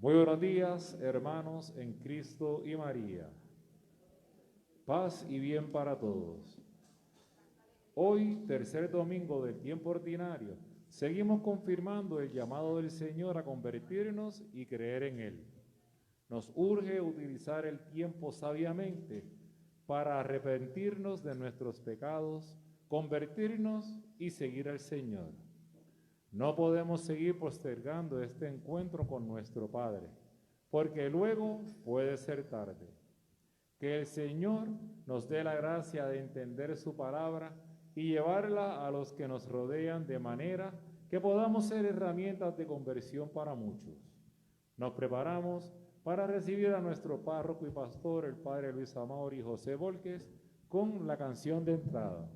Muy buenos días, hermanos en Cristo y María. Paz y bien para todos. Hoy, tercer domingo del tiempo ordinario, seguimos confirmando el llamado del Señor a convertirnos y creer en Él. Nos urge utilizar el tiempo sabiamente para arrepentirnos de nuestros pecados, convertirnos y seguir al Señor. No podemos seguir postergando este encuentro con nuestro Padre, porque luego puede ser tarde. Que el Señor nos dé la gracia de entender su palabra y llevarla a los que nos rodean de manera que podamos ser herramientas de conversión para muchos. Nos preparamos para recibir a nuestro párroco y pastor, el Padre Luis Amauri José Volques, con la canción de entrada.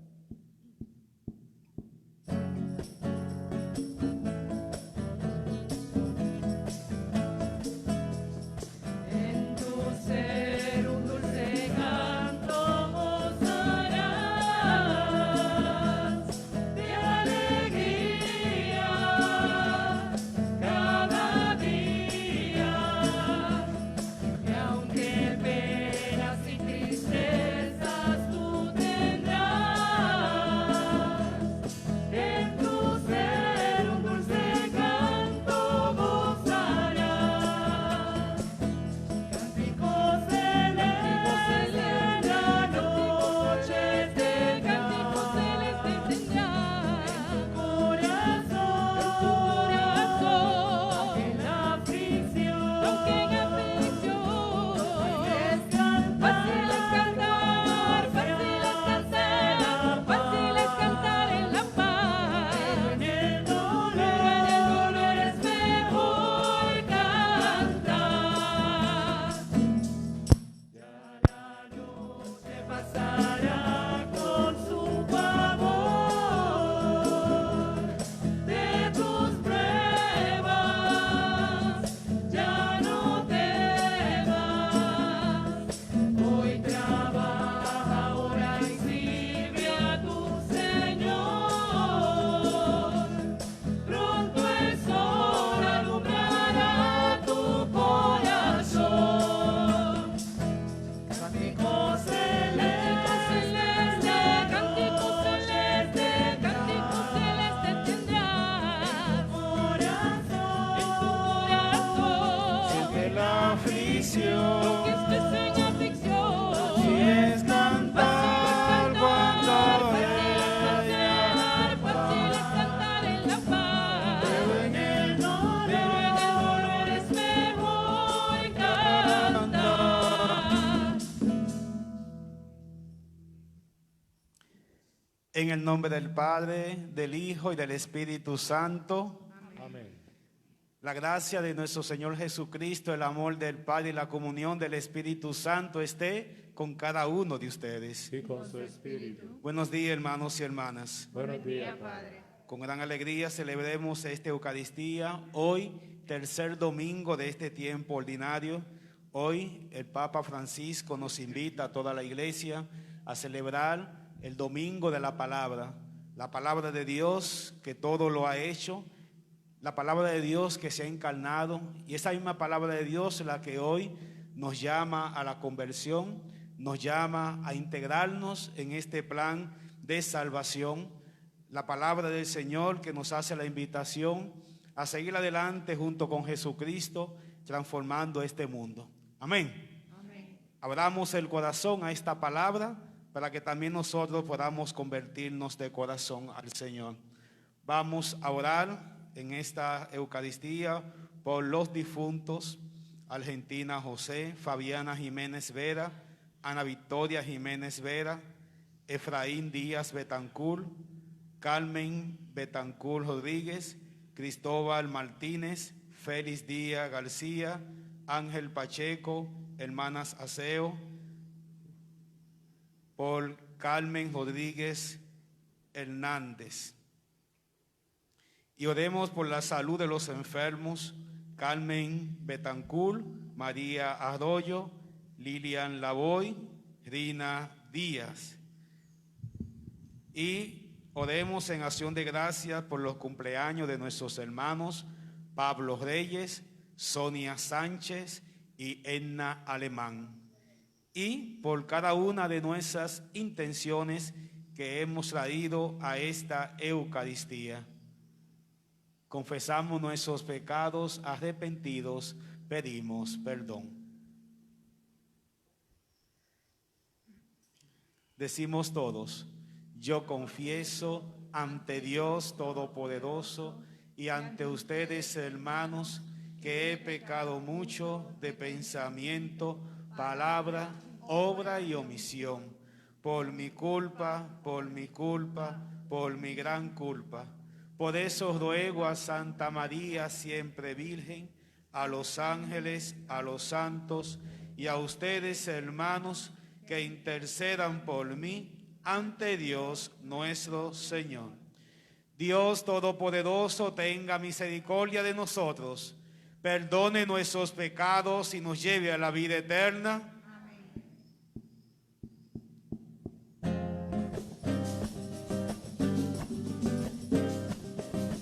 En el nombre del Padre, del Hijo y del Espíritu Santo. Amén. La gracia de nuestro Señor Jesucristo, el amor del Padre y la comunión del Espíritu Santo esté con cada uno de ustedes. Y con su espíritu. Buenos días, hermanos y hermanas. Buenos días, Padre. Con gran alegría celebremos esta Eucaristía. Hoy, tercer domingo de este tiempo ordinario. Hoy el Papa Francisco nos invita a toda la iglesia a celebrar el domingo de la palabra de Dios que todo lo ha hecho, la palabra de Dios que se ha encarnado, y esa misma palabra de Dios es la que hoy nos llama a la conversión, nos llama a integrarnos en este plan de salvación, la palabra del Señor que nos hace la invitación a seguir adelante junto con Jesucristo, transformando este mundo. Amén. Amén. Abramos el corazón a esta palabra para que también nosotros podamos convertirnos de corazón al Señor. Vamos a orar en esta Eucaristía por los difuntos: Argentina José, Fabiana Jiménez Vera, Ana Victoria Jiménez Vera, Efraín Díaz Betancur, Carmen Betancur Rodríguez, Cristóbal Martínez, Félix Díaz García, Ángel Pacheco, hermanas Aseo, por Carmen Rodríguez Hernández. Y oremos por la salud de los enfermos: Carmen Betancur, María Arroyo, Lilian Lavoy, Rina Díaz. Y oremos en acción de gracias por los cumpleaños de nuestros hermanos Pablo Reyes, Sonia Sánchez y Edna Alemán, y por cada una de nuestras intenciones que hemos traído a esta Eucaristía. Confesamos nuestros pecados arrepentidos, pedimos perdón. Decimos todos: yo confieso ante Dios Todopoderoso y ante ustedes, hermanos, que he pecado mucho de pensamiento, palabra, obra y omisión, por mi culpa, por mi gran culpa. Por eso ruego a Santa María, siempre Virgen, a los ángeles, a los santos y a ustedes, hermanos, que intercedan por mí ante Dios nuestro Señor. Dios Todopoderoso tenga misericordia de nosotros, perdone nuestros pecados y nos lleve a la vida eterna.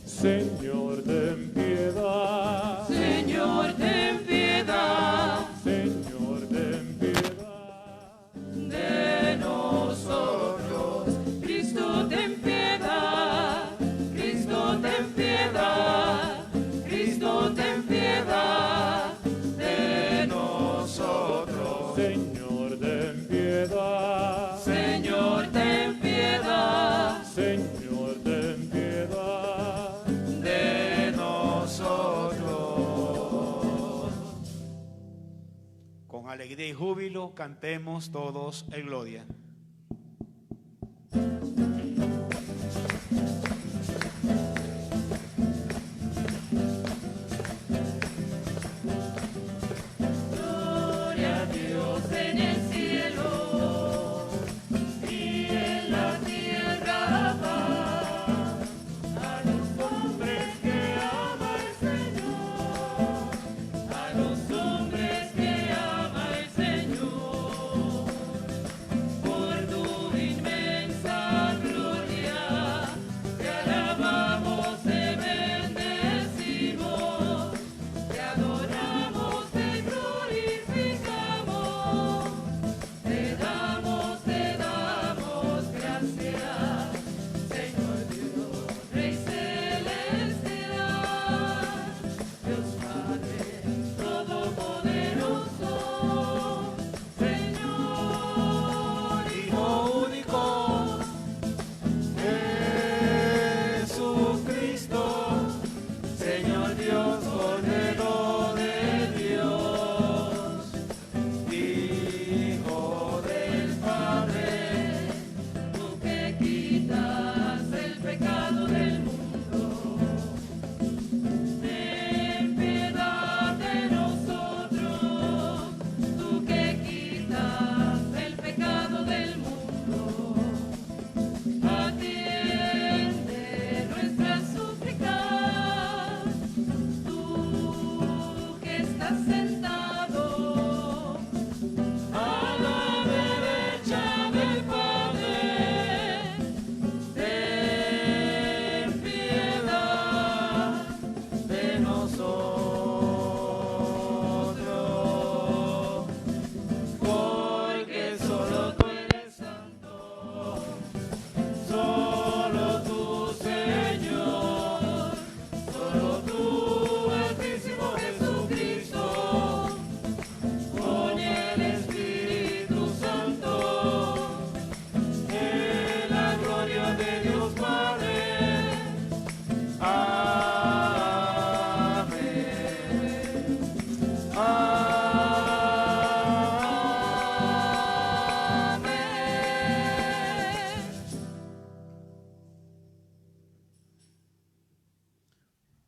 Señor, ten piedad. Señor, ten piedad. Señor, ten piedad De nosotros. Cristo, ten piedad. Cristo, ten piedad. Cristo, ten piedad de nosotros. Señor, ten piedad. Señor, ten piedad. Señor, ten piedad De nosotros. Con alegría y júbilo cantemos todos en gloria. Gloria a Dios en el cielo y en la tierra paz. A los hombres que ama el Señor, a los hombres que ama el Señor, por tu inmensa gloria te alabamos, te bendecimos, te adoramos, te glorificamos, te damos gracias, Señor Dios, Rey celestial, Dios Padre Todopoderoso, Señor Hijo único, Jesucristo, Señor Dios, Cordero de Dios, Hijo del Padre, tú que quitas el pecado del mundo, ten piedad de nosotros, tú que quitas el pecado del mundo, atiende nuestras súplicas, tú que estás sentado a la derecha del Padre, ten piedad de nosotros, porque solo tú eres santo, solo tú, Señor, solo tú, Altísimo Jesucristo, con el Espíritu Santo, en la gloria de Dios Padre. Amén. Amén.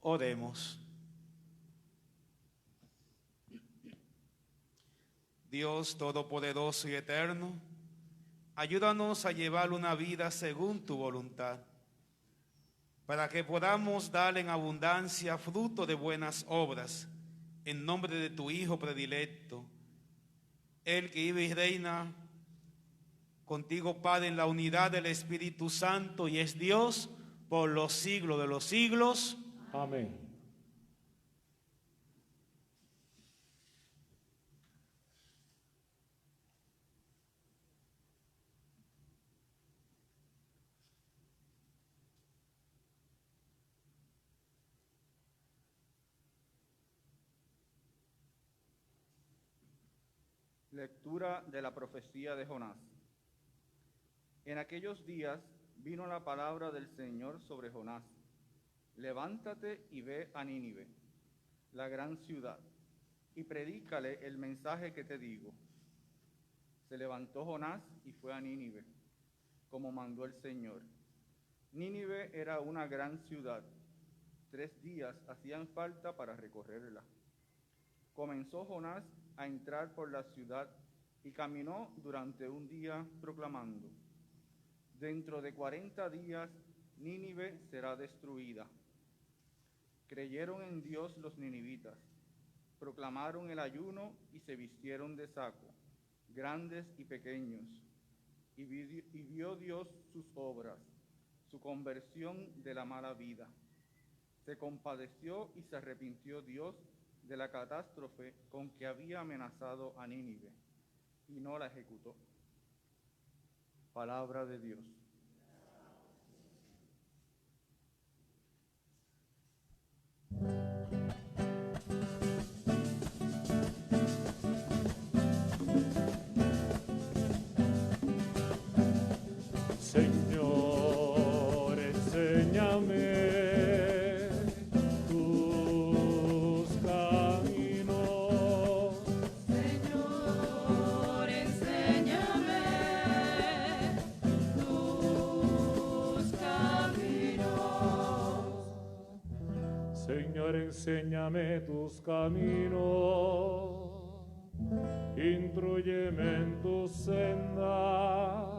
Oremos. Dios Todopoderoso y Eterno, ayúdanos a llevar una vida según tu voluntad, para que podamos dar en abundancia fruto de buenas obras, en nombre de tu Hijo predilecto, el que vive y reina contigo, Padre, en la unidad del Espíritu Santo, y es Dios por los siglos de los siglos. Amén. Lectura de la profecía de Jonás. En aquellos días vino la palabra del Señor sobre Jonás. Levántate y ve a Nínive, la gran ciudad, y predícale el mensaje que te digo. Se levantó Jonás y fue a Nínive, como mandó el Señor. Nínive era una gran ciudad. 3 días hacían falta para recorrerla. Comenzó Jonás a entrar por la ciudad y caminó durante un día proclamando: dentro de 40 días Nínive será destruida. Creyeron en Dios los ninivitas, proclamaron el ayuno y se vistieron de saco, grandes y pequeños, y vio Dios sus obras, su conversión de la mala vida. Se compadeció y se arrepintió Dios de la catástrofe con que había amenazado a Nínive, y no la ejecutó. Palabra de Dios. Señor, enséñame tus caminos. Señor, enséñame tus caminos. Señor, enséñame tus caminos. Instrúyeme en tu senda.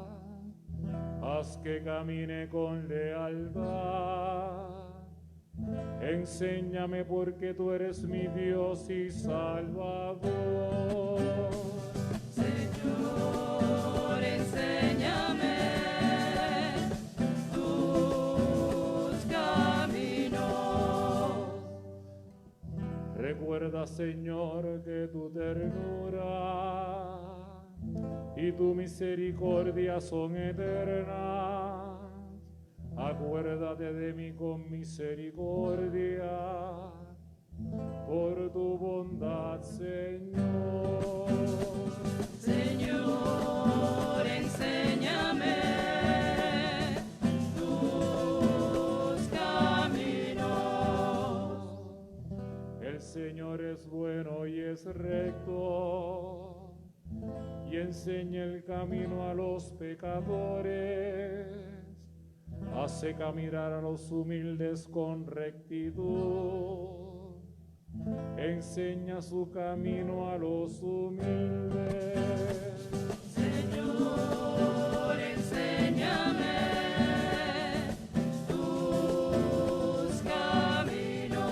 Haz que camine con lealtad. Enséñame porque tú eres mi Dios y Salvador. Señor, enséñame tus caminos. Recuerda, Señor, que tu ternura y tu misericordia son eternas. Acuérdate de mí con misericordia, por tu bondad, Señor. Señor, enséñame tus caminos. El Señor es bueno y es recto, y enseña el camino a los pecadores. Hace caminar a los humildes con rectitud. Enseña su camino a los humildes. Señor, enséñame tus caminos.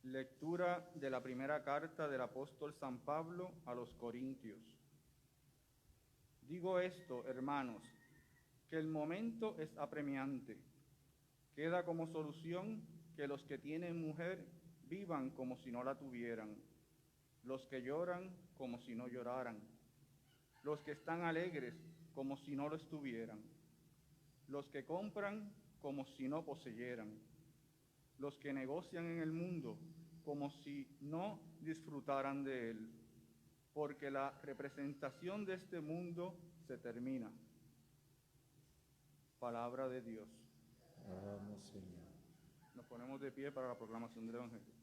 Lectura de la primera carta del apóstol San Pablo a los Corintios. Digo esto, hermanos, que el momento es apremiante. Queda como solución que los que tienen mujer vivan como si no la tuvieran, los que lloran como si no lloraran, los que están alegres como si no lo estuvieran, los que compran como si no poseyeran, los que negocian en el mundo como si no disfrutaran de él, porque la representación de este mundo se termina. Palabra de Dios. Oramos, Señor. Nos ponemos de pie para la proclamación del Evangelio.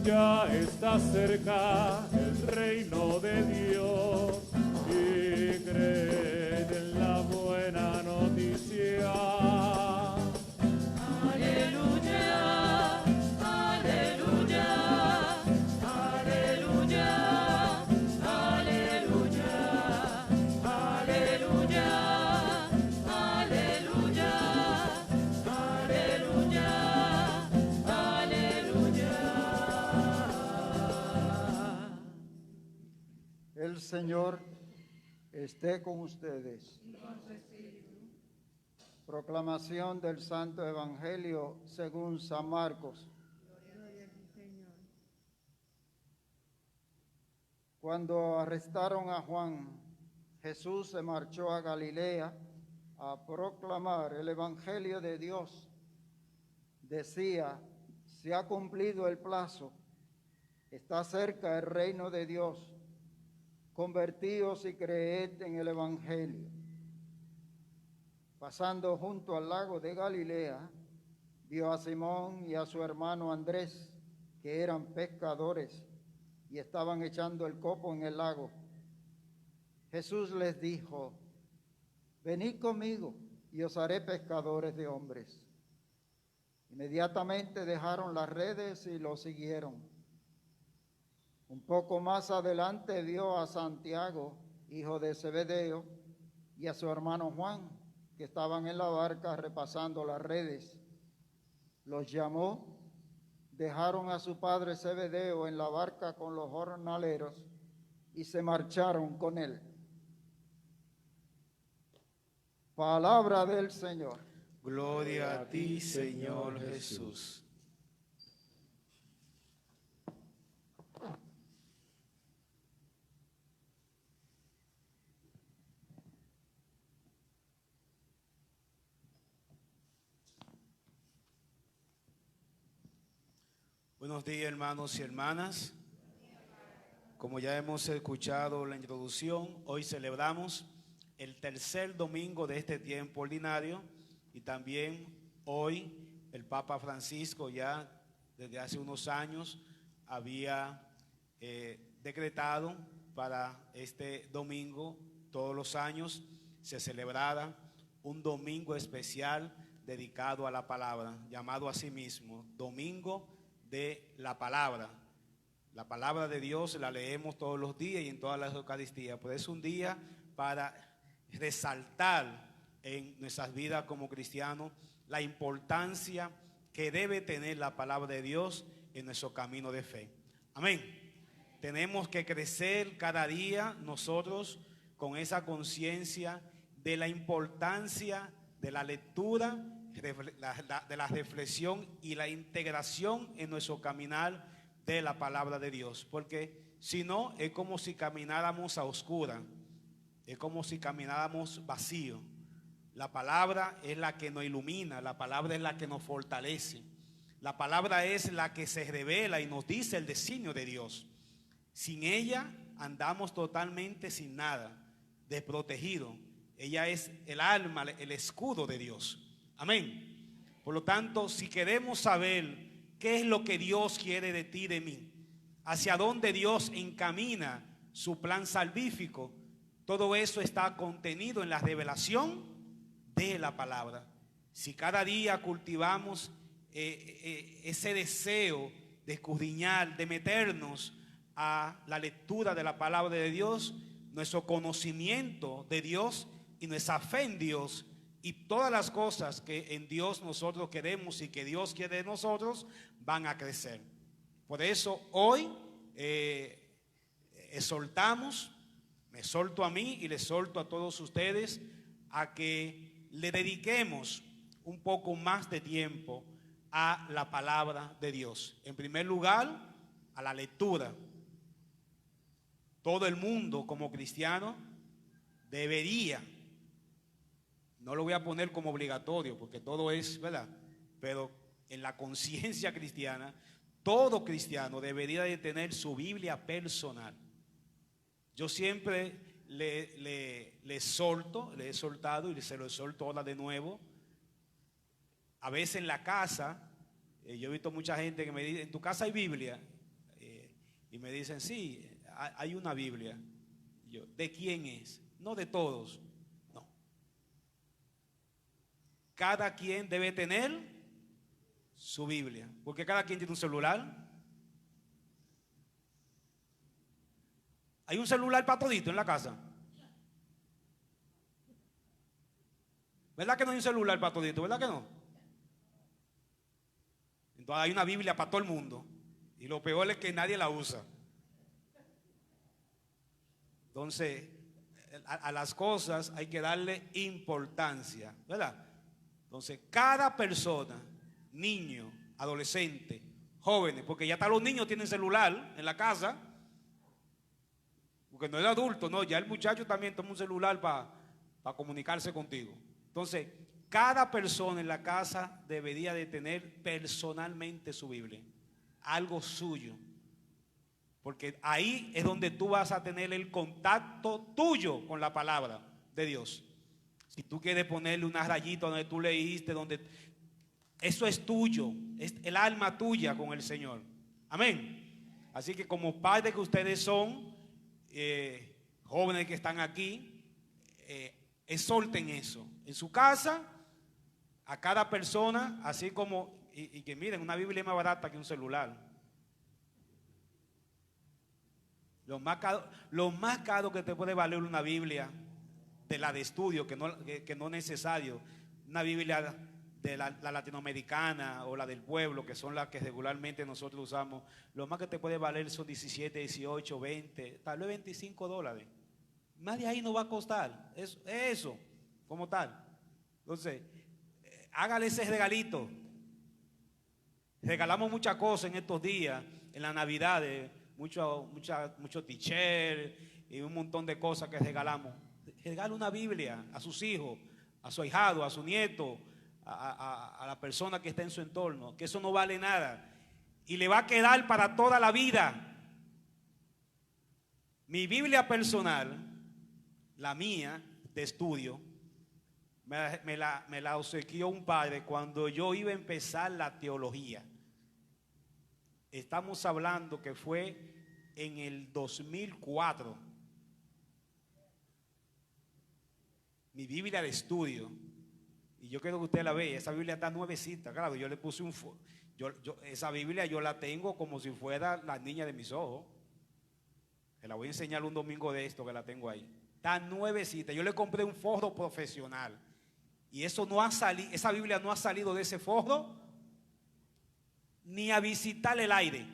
Ya está cerca el reino de Dios y creen en la buena noticia. Aleluya, aleluya, aleluya, aleluya, aleluya, aleluya, Señor esté con ustedes. Proclamación del Santo Evangelio según San Marcos. Cuando arrestaron a Juan, Jesús se marchó a Galilea a proclamar el Evangelio de Dios. Decía: se ha cumplido el plazo, está cerca el reino de Dios. Convertíos y creed en el Evangelio. Pasando junto al lago de Galilea, vio a Simón y a su hermano Andrés, que eran pescadores, y estaban echando el copo en el lago. Jesús les dijo: venid conmigo y os haré pescadores de hombres. Inmediatamente dejaron las redes y lo siguieron. Un poco más adelante vio a Santiago, hijo de Zebedeo, y a su hermano Juan, que estaban en la barca repasando las redes. Los llamó, dejaron a su padre Zebedeo en la barca con los jornaleros y se marcharon con él. Palabra del Señor. Gloria a ti, Señor Jesús. Buenos días, hermanos y hermanas. Como ya hemos escuchado la introducción, hoy celebramos el tercer domingo de este tiempo ordinario y también hoy el Papa Francisco ya desde hace unos años había decretado para este domingo, todos los años se celebrara un domingo especial dedicado a la palabra, llamado a sí mismo Domingo de la Palabra. La palabra de Dios la leemos todos los días y en todas las Eucaristías, pues es un día para resaltar en nuestras vidas como cristianos la importancia que debe tener la palabra de Dios en nuestro camino de fe. Amén. Tenemos que crecer cada día nosotros con esa conciencia de la importancia de la lectura, de la reflexión y la integración en nuestro caminar de la palabra de Dios, porque si no es como si camináramos a oscuras, es como si camináramos vacío. La palabra es la que nos ilumina, la palabra es la que nos fortalece, la palabra es la que se revela y nos dice el designio de Dios. Sin ella andamos totalmente sin nada, desprotegido. Ella es el alma, el escudo de Dios. Amén. Por lo tanto, si queremos saber qué es lo que Dios quiere de ti, de mí, hacia dónde Dios encamina su plan salvífico, todo eso está contenido en la revelación de la palabra. Si cada día cultivamos ese deseo de escudriñar, de meternos a la lectura de la palabra de Dios, nuestro conocimiento de Dios y nuestra fe en Dios y todas las cosas que en Dios nosotros queremos y que Dios quiere de nosotros van a crecer. Por eso hoy exhortamos, me exhorto a mí y les exhorto a todos ustedes a que le dediquemos un poco más de tiempo a la palabra de Dios. En primer lugar, a la lectura. Todo el mundo como cristiano debería, no lo voy a poner como obligatorio porque todo es, ¿verdad? Pero en la conciencia cristiana, todo cristiano debería de tener su Biblia personal. Yo siempre le exhorto, le he exhortado y se lo exhorto ahora de nuevo. A veces en la casa, yo he visto mucha gente que me dice: ¿en tu casa hay Biblia? Y me dicen: sí, hay una Biblia. Yo: ¿de quién es? No de todos. No. Cada quien debe tener su Biblia, porque cada quien tiene un celular. Hay un celular para todito en la casa. ¿Verdad que no hay un celular para todito? ¿Verdad que no? Entonces hay una Biblia para todo el mundo y lo peor es que nadie la usa. Entonces, a las cosas hay que darle importancia, ¿verdad? Entonces, cada persona, niño, adolescente, jóvenes, porque ya hasta los niños tienen celular en la casa, porque no es adulto, no, ya el muchacho también toma un celular para comunicarse contigo. Entonces, cada persona en la casa debería de tener personalmente su Biblia, algo suyo, porque ahí es donde tú vas a tener el contacto tuyo con la palabra de Dios. Si tú quieres ponerle una rayita donde tú leíste, donde eso es tuyo, es el alma tuya con el Señor. Amén. Así que como padres que ustedes son, jóvenes que están aquí, exhorten eso en su casa a cada persona, así como y que miren, una Biblia es más barata que un celular. Lo más caro que te puede valer una Biblia de la de estudio, que no es necesario, una Biblia de la latinoamericana o la del pueblo, que son las que regularmente nosotros usamos, lo más que te puede valer son 17, 18, 20, tal vez $25. Más de ahí no va a costar, eso como tal. Entonces, hágale ese regalito. Regalamos muchas cosas en estos días, en la Navidad, mucho t-shirt y un montón de cosas que regalamos. Regala una Biblia a sus hijos, a su ahijado, a su nieto, a la persona que está en su entorno, que eso no vale nada y le va a quedar para toda la vida. Mi Biblia personal, la mía de estudio, me la obsequió un padre cuando yo iba a empezar la teología. Estamos hablando que fue en el 2004. Mi Biblia de estudio. Y yo quiero que usted la vea. Esa Biblia está nuevecita. Claro, yo le puse esa Biblia yo la tengo como si fuera la niña de mis ojos. Que la voy a enseñar un domingo de esto que la tengo ahí. Está nuevecita. Yo le compré un forro profesional. Y eso no ha salido, esa Biblia no ha salido de ese forro ni a visitar el aire.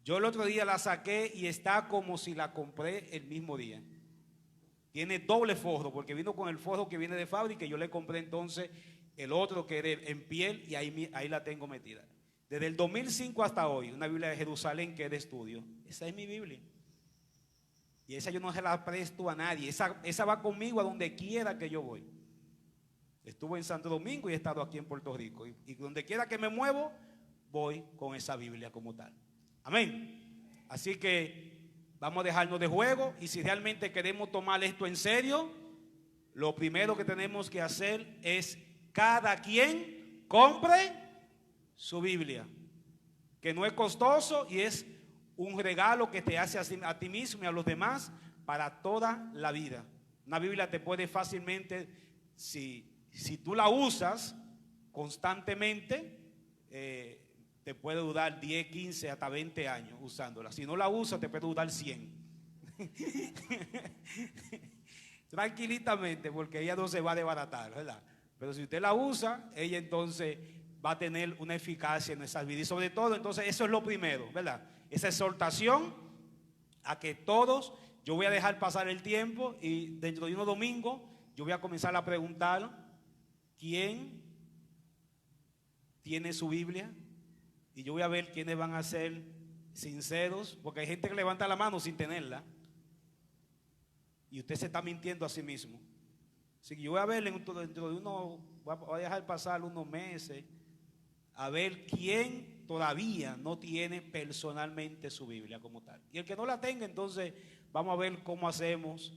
Yo el otro día la saqué y está como si la compré el mismo día. Tiene doble forro porque vino con el forro que viene de fábrica y yo le compré entonces el otro que era en piel y ahí la tengo metida. Desde el 2005 hasta hoy, una Biblia de Jerusalén que es de estudio. Esa es mi Biblia. Y esa yo no se la presto a nadie. Esa va conmigo a donde quiera que yo voy. Estuve en Santo Domingo y he estado aquí en Puerto Rico. Y donde quiera que me muevo, voy con esa Biblia como tal. Amén. Así que vamos a dejarnos de juego. Y si realmente queremos tomar esto en serio, lo primero que tenemos que hacer es cada quien compre su Biblia. Que no es costoso y es un regalo que te hace a ti mismo y a los demás para toda la vida. Una Biblia te puede fácilmente, si tú la usas constantemente, te puede durar 10, 15, hasta 20 años usándola. Si no la usas, te puede durar 100. Tranquilitamente, porque ella no se va a desbaratar, ¿verdad? Pero si usted la usa, ella entonces va a tener una eficacia en nuestras vidas. Y sobre todo, entonces, eso es lo primero, ¿verdad? Esa exhortación a que todos, yo voy a dejar pasar el tiempo y dentro de unos domingos yo voy a comenzar a preguntar quién tiene su Biblia y yo voy a ver quiénes van a ser sinceros, porque hay gente que levanta la mano sin tenerla y usted se está mintiendo a sí mismo. Así que yo voy a ver dentro de voy a dejar pasar unos meses a ver quién todavía no tiene personalmente su Biblia como tal. Y el que no la tenga, entonces vamos a ver cómo hacemos.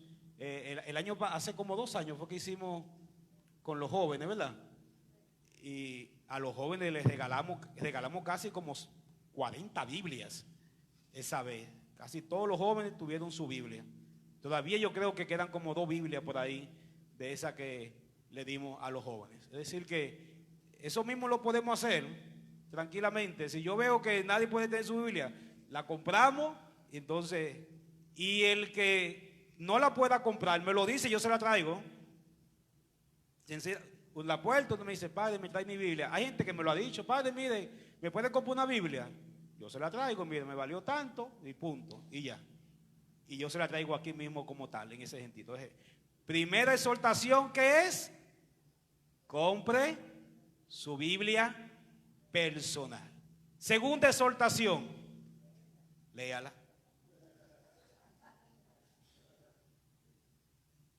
Hace como 2 años fue que hicimos con los jóvenes, ¿verdad? Y a los jóvenes les regalamos casi como 40 Biblias esa vez. Casi todos los jóvenes tuvieron su Biblia. Todavía yo creo que quedan como 2 Biblias por ahí de esa que le dimos a los jóvenes. Es decir que eso mismo lo podemos hacer tranquilamente. Si yo veo que nadie puede tener su Biblia, la compramos, entonces, y el que no la pueda comprar, me lo dice, yo se la traigo. En la puerta uno me dice, padre, me trae mi Biblia. Hay gente que me lo ha dicho, padre, mire, ¿me puede comprar una Biblia? Yo se la traigo, mire, me valió tanto y punto, y ya. y yo se la traigo aquí mismo como tal, en ese sentido. Entonces, primera exhortación, ¿qué es? Compre su Biblia personal. Segunda exhortación, léala.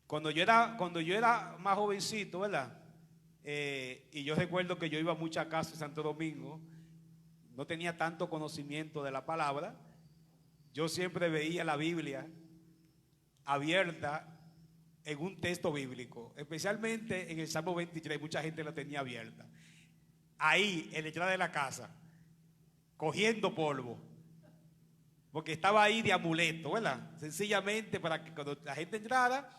Cuando yo era más jovencito, ¿verdad? Y yo recuerdo que yo iba a muchas casas en Santo Domingo, no tenía tanto conocimiento de la palabra. Yo siempre veía la Biblia abierta en un texto bíblico, especialmente en el Salmo 23, mucha gente la tenía abierta. Ahí, en la entrada de la casa, cogiendo polvo, porque estaba ahí de amuleto, ¿verdad? Sencillamente para que cuando la gente entrara,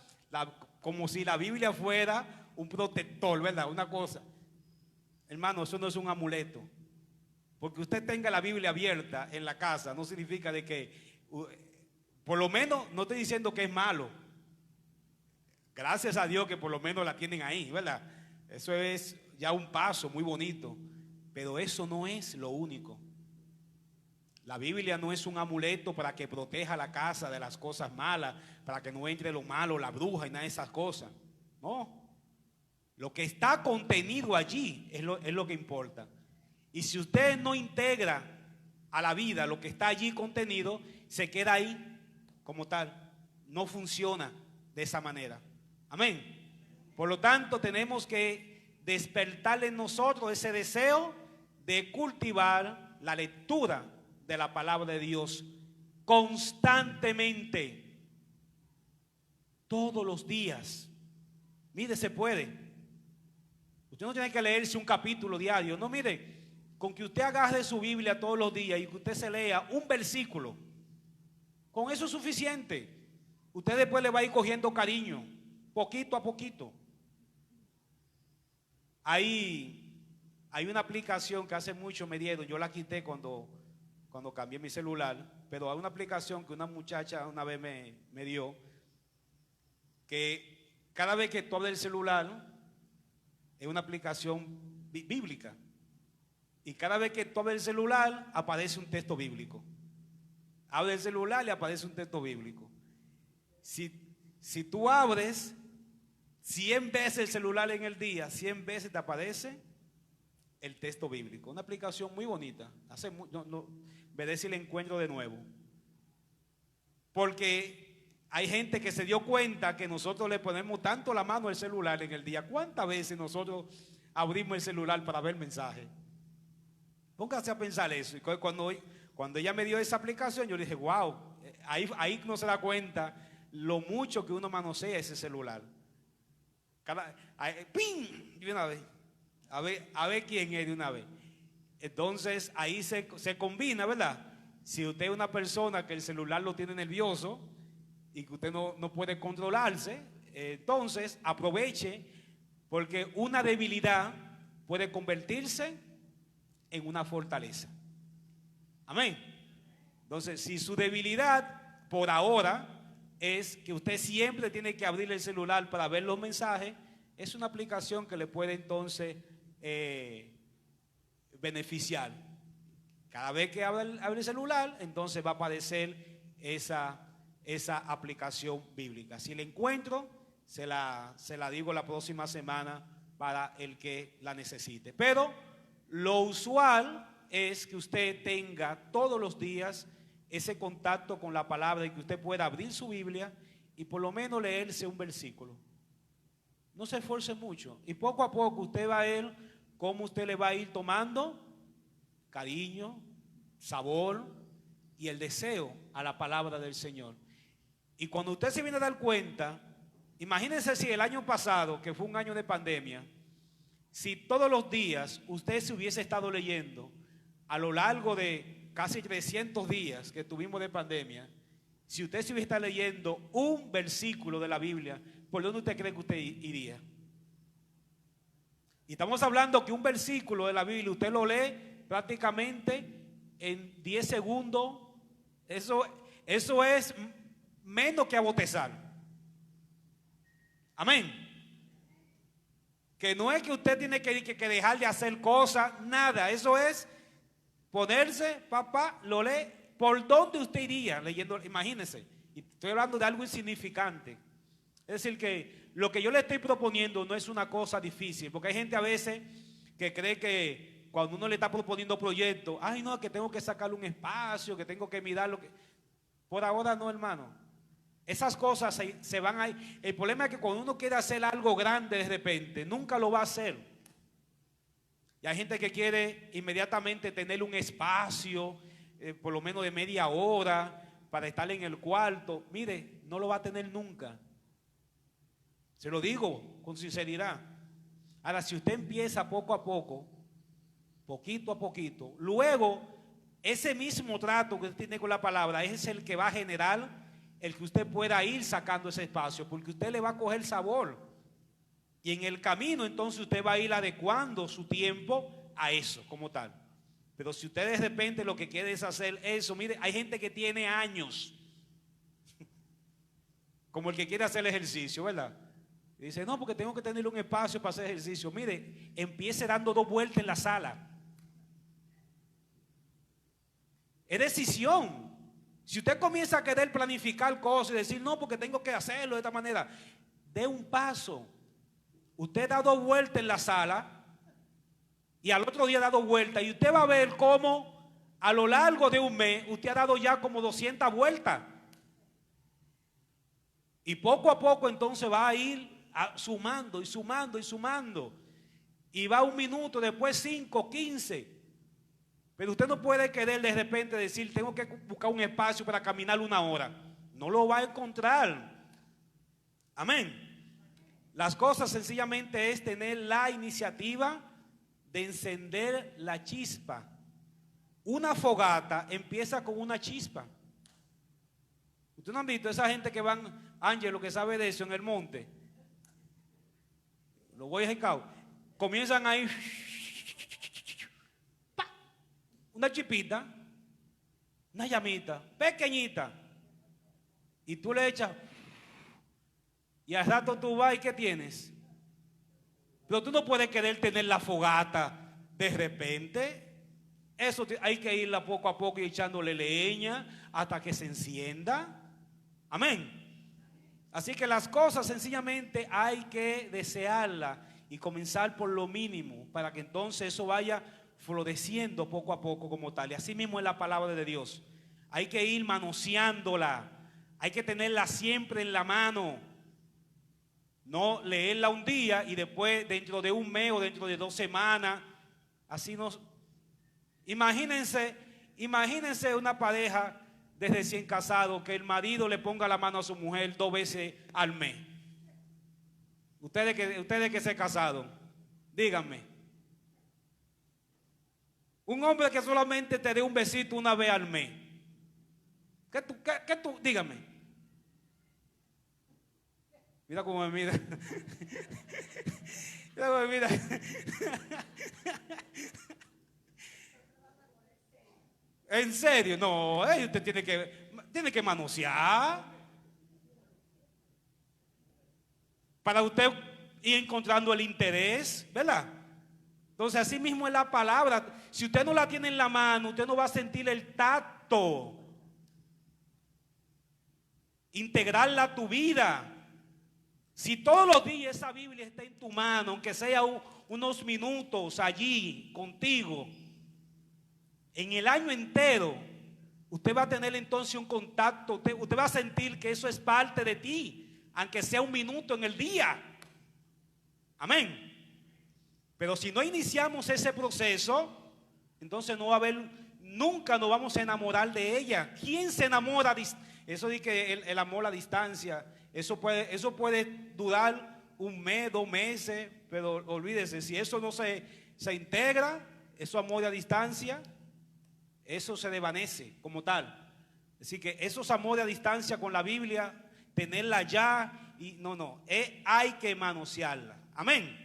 como si la Biblia fuera un protector, ¿verdad? Una cosa. Hermano, eso no es un amuleto. Porque usted tenga la Biblia abierta en la casa no significa de que, por lo menos, no estoy diciendo que es malo. Gracias a Dios que por lo menos la tienen ahí, ¿verdad? Eso es ya un paso muy bonito. Pero eso no es lo único. La Biblia no es un amuleto para que proteja la casa de las cosas malas, para que no entre lo malo, la bruja y nada de esas cosas. No. Lo que está contenido allí es lo que importa. Y si usted no integra a la vida lo que está allí contenido, se queda ahí como tal. No funciona de esa manera. Amén. Por lo tanto, tenemos que despertar en nosotros ese deseo de cultivar la lectura de la palabra de Dios constantemente, todos los días. Mire, se puede. Usted no tiene que leerse un capítulo diario. No, mire, con que usted agarre su Biblia todos los días y que usted se lea un versículo, con eso es suficiente. Usted después le va a ir cogiendo cariño, poquito a poquito. Hay una aplicación que hace mucho me dieron, yo la quité cuando cambié mi celular, pero hay una aplicación que una muchacha una vez me dio, que cada vez que tú abres el celular, es una aplicación bíblica. Y cada vez que tú abres el celular, aparece un texto bíblico. Abre el celular y aparece un texto bíblico. Si tú abres 100 veces el celular en el día, 100 veces te aparece el texto bíblico. Una aplicación muy bonita. Veré si la encuentro de nuevo. Porque hay gente que se dio cuenta que nosotros le ponemos tanto la mano al celular en el día. ¿Cuántas veces nosotros abrimos el celular para ver mensajes? Póngase a pensar eso. Y cuando ella me dio esa aplicación, yo le dije, wow, ahí no se da cuenta lo mucho que uno manosea ese celular. ¡Ping! De una vez. A ver quién es de una vez. Entonces ahí se combina, ¿verdad? Si usted es una persona que el celular lo tiene nervioso y que usted no puede controlarse, entonces aproveche, porque una debilidad puede convertirse en una fortaleza. Amén. Entonces, si su debilidad por ahora es que usted siempre tiene que abrir el celular para ver los mensajes, es una aplicación que le puede entonces beneficiar. Cada vez que abre el celular, entonces va a aparecer esa aplicación bíblica. Si la encuentro, se la digo la próxima semana para el que la necesite. Pero lo usual es que usted tenga todos los días ese contacto con la palabra y que usted pueda abrir su Biblia y por lo menos leerse un versículo. No se esfuerce mucho y poco a poco usted va a ver cómo usted le va a ir tomando cariño, sabor y el deseo a la palabra del Señor. Y cuando usted se viene a dar cuenta, imagínense si el año pasado, que fue un año de pandemia, si todos los días usted se hubiese estado leyendo a lo largo de casi 300 días que tuvimos de pandemia, si usted se hubiese estado leyendo un versículo de la Biblia, ¿por dónde usted cree que usted iría? Y estamos hablando que un versículo de la Biblia usted lo lee prácticamente en 10 segundos. Eso es menos que a bostezar. Amén. Que no es que usted tiene que dejar de hacer cosas, nada. Eso es ponerse, papá, lo lee. ¿Por dónde usted iría leyendo? Imagínese, Y estoy hablando de algo insignificante. Es decir, que lo que yo le estoy proponiendo no es una cosa difícil, porque hay gente a veces que cree que cuando uno le está proponiendo proyectos, ay no, que tengo que sacarle un espacio, que tengo que mirar lo que... Por ahora no, hermano. Esas cosas se van a ir. El problema es que cuando uno quiere hacer algo grande de repente, nunca lo va a hacer. Y hay gente que quiere inmediatamente tener un espacio, por lo menos de media hora, para estar en el cuarto. Mire, no lo va a tener nunca. Se lo digo con sinceridad. Ahora, si usted empieza poco a poco, poquito a poquito, luego ese mismo trato que usted tiene con la palabra es el que va a generar el que usted pueda ir sacando ese espacio, porque usted le va a coger sabor. Y en el camino entonces usted va a ir adecuando su tiempo a eso como tal. Pero si usted de repente lo que quiere es hacer eso, mire, hay gente que tiene años, como el que quiere hacer ejercicio, ¿verdad? Y dice, no, porque tengo que tener un espacio para hacer ejercicio. Mire, empiece dando 2 vueltas en la sala. Es decisión. Si usted comienza a querer planificar cosas y decir, no, porque tengo que hacerlo de esta manera, dé un paso. Usted da 2 vueltas en la sala y al otro día da 2 vueltas y usted va a ver cómo a lo largo de un mes usted ha dado ya como 200 vueltas. Y poco a poco entonces va a ir sumando y sumando y sumando. Y va 1 minuto, después 5, 15. Pero usted no puede querer de repente decir, tengo que buscar un espacio para caminar 1 hora. No lo va a encontrar. Amén. Las cosas sencillamente es tener la iniciativa de encender la chispa. Una fogata empieza con una chispa. ¿Ustedes no han visto esa gente que van, Ángel, lo que sabe de eso, en el monte? Los Boy Scouts comienzan ahí, una chipita, una llamita pequeñita, y tú le echas, y al rato tú vas y ¿qué tienes? Pero tú no puedes querer tener la fogata de repente. Eso hay que irla poco a poco y echándole leña hasta que se encienda. Amén. Así que las cosas sencillamente hay que desearlas y comenzar por lo mínimo para que entonces eso vaya floreciendo poco a poco como tal. Y así mismo es la palabra de Dios. Hay que ir manoseándola, hay que tenerla siempre en la mano. No leerla un día y después dentro de un mes o dentro de 2 semanas. Así no. Imagínense una pareja de recién casado que el marido le ponga la mano a su mujer 2 veces al mes. Ustedes que se casaron, díganme. Un hombre que solamente te dé un besito 1 vez al mes. ¿Qué tú? Dígame. Mira cómo me mira. Mira cómo me mira. ¿En serio? No, usted tiene que manosear. Para usted ir encontrando el interés, ¿verdad? Entonces así mismo es la palabra. Si usted no la tiene en la mano, usted no va a sentir el tacto. Integrarla a tu vida. Si todos los días esa Biblia está en tu mano, aunque sea unos minutos allí contigo, en el año entero, usted va a tener entonces un contacto, usted va a sentir que eso es parte de ti, aunque sea 1 minuto en el día. Amén. Pero si no iniciamos ese proceso, entonces no va a haber, nunca nos vamos a enamorar de ella. ¿Quién se enamora? Eso de que el amor a distancia, eso puede durar 1 mes, 2 meses, pero olvídese, si eso no se integra, eso amor a distancia, eso se desvanece como tal. Así que esos amores a distancia con la Biblia, tenerla ya, y hay que manosearla. Amén.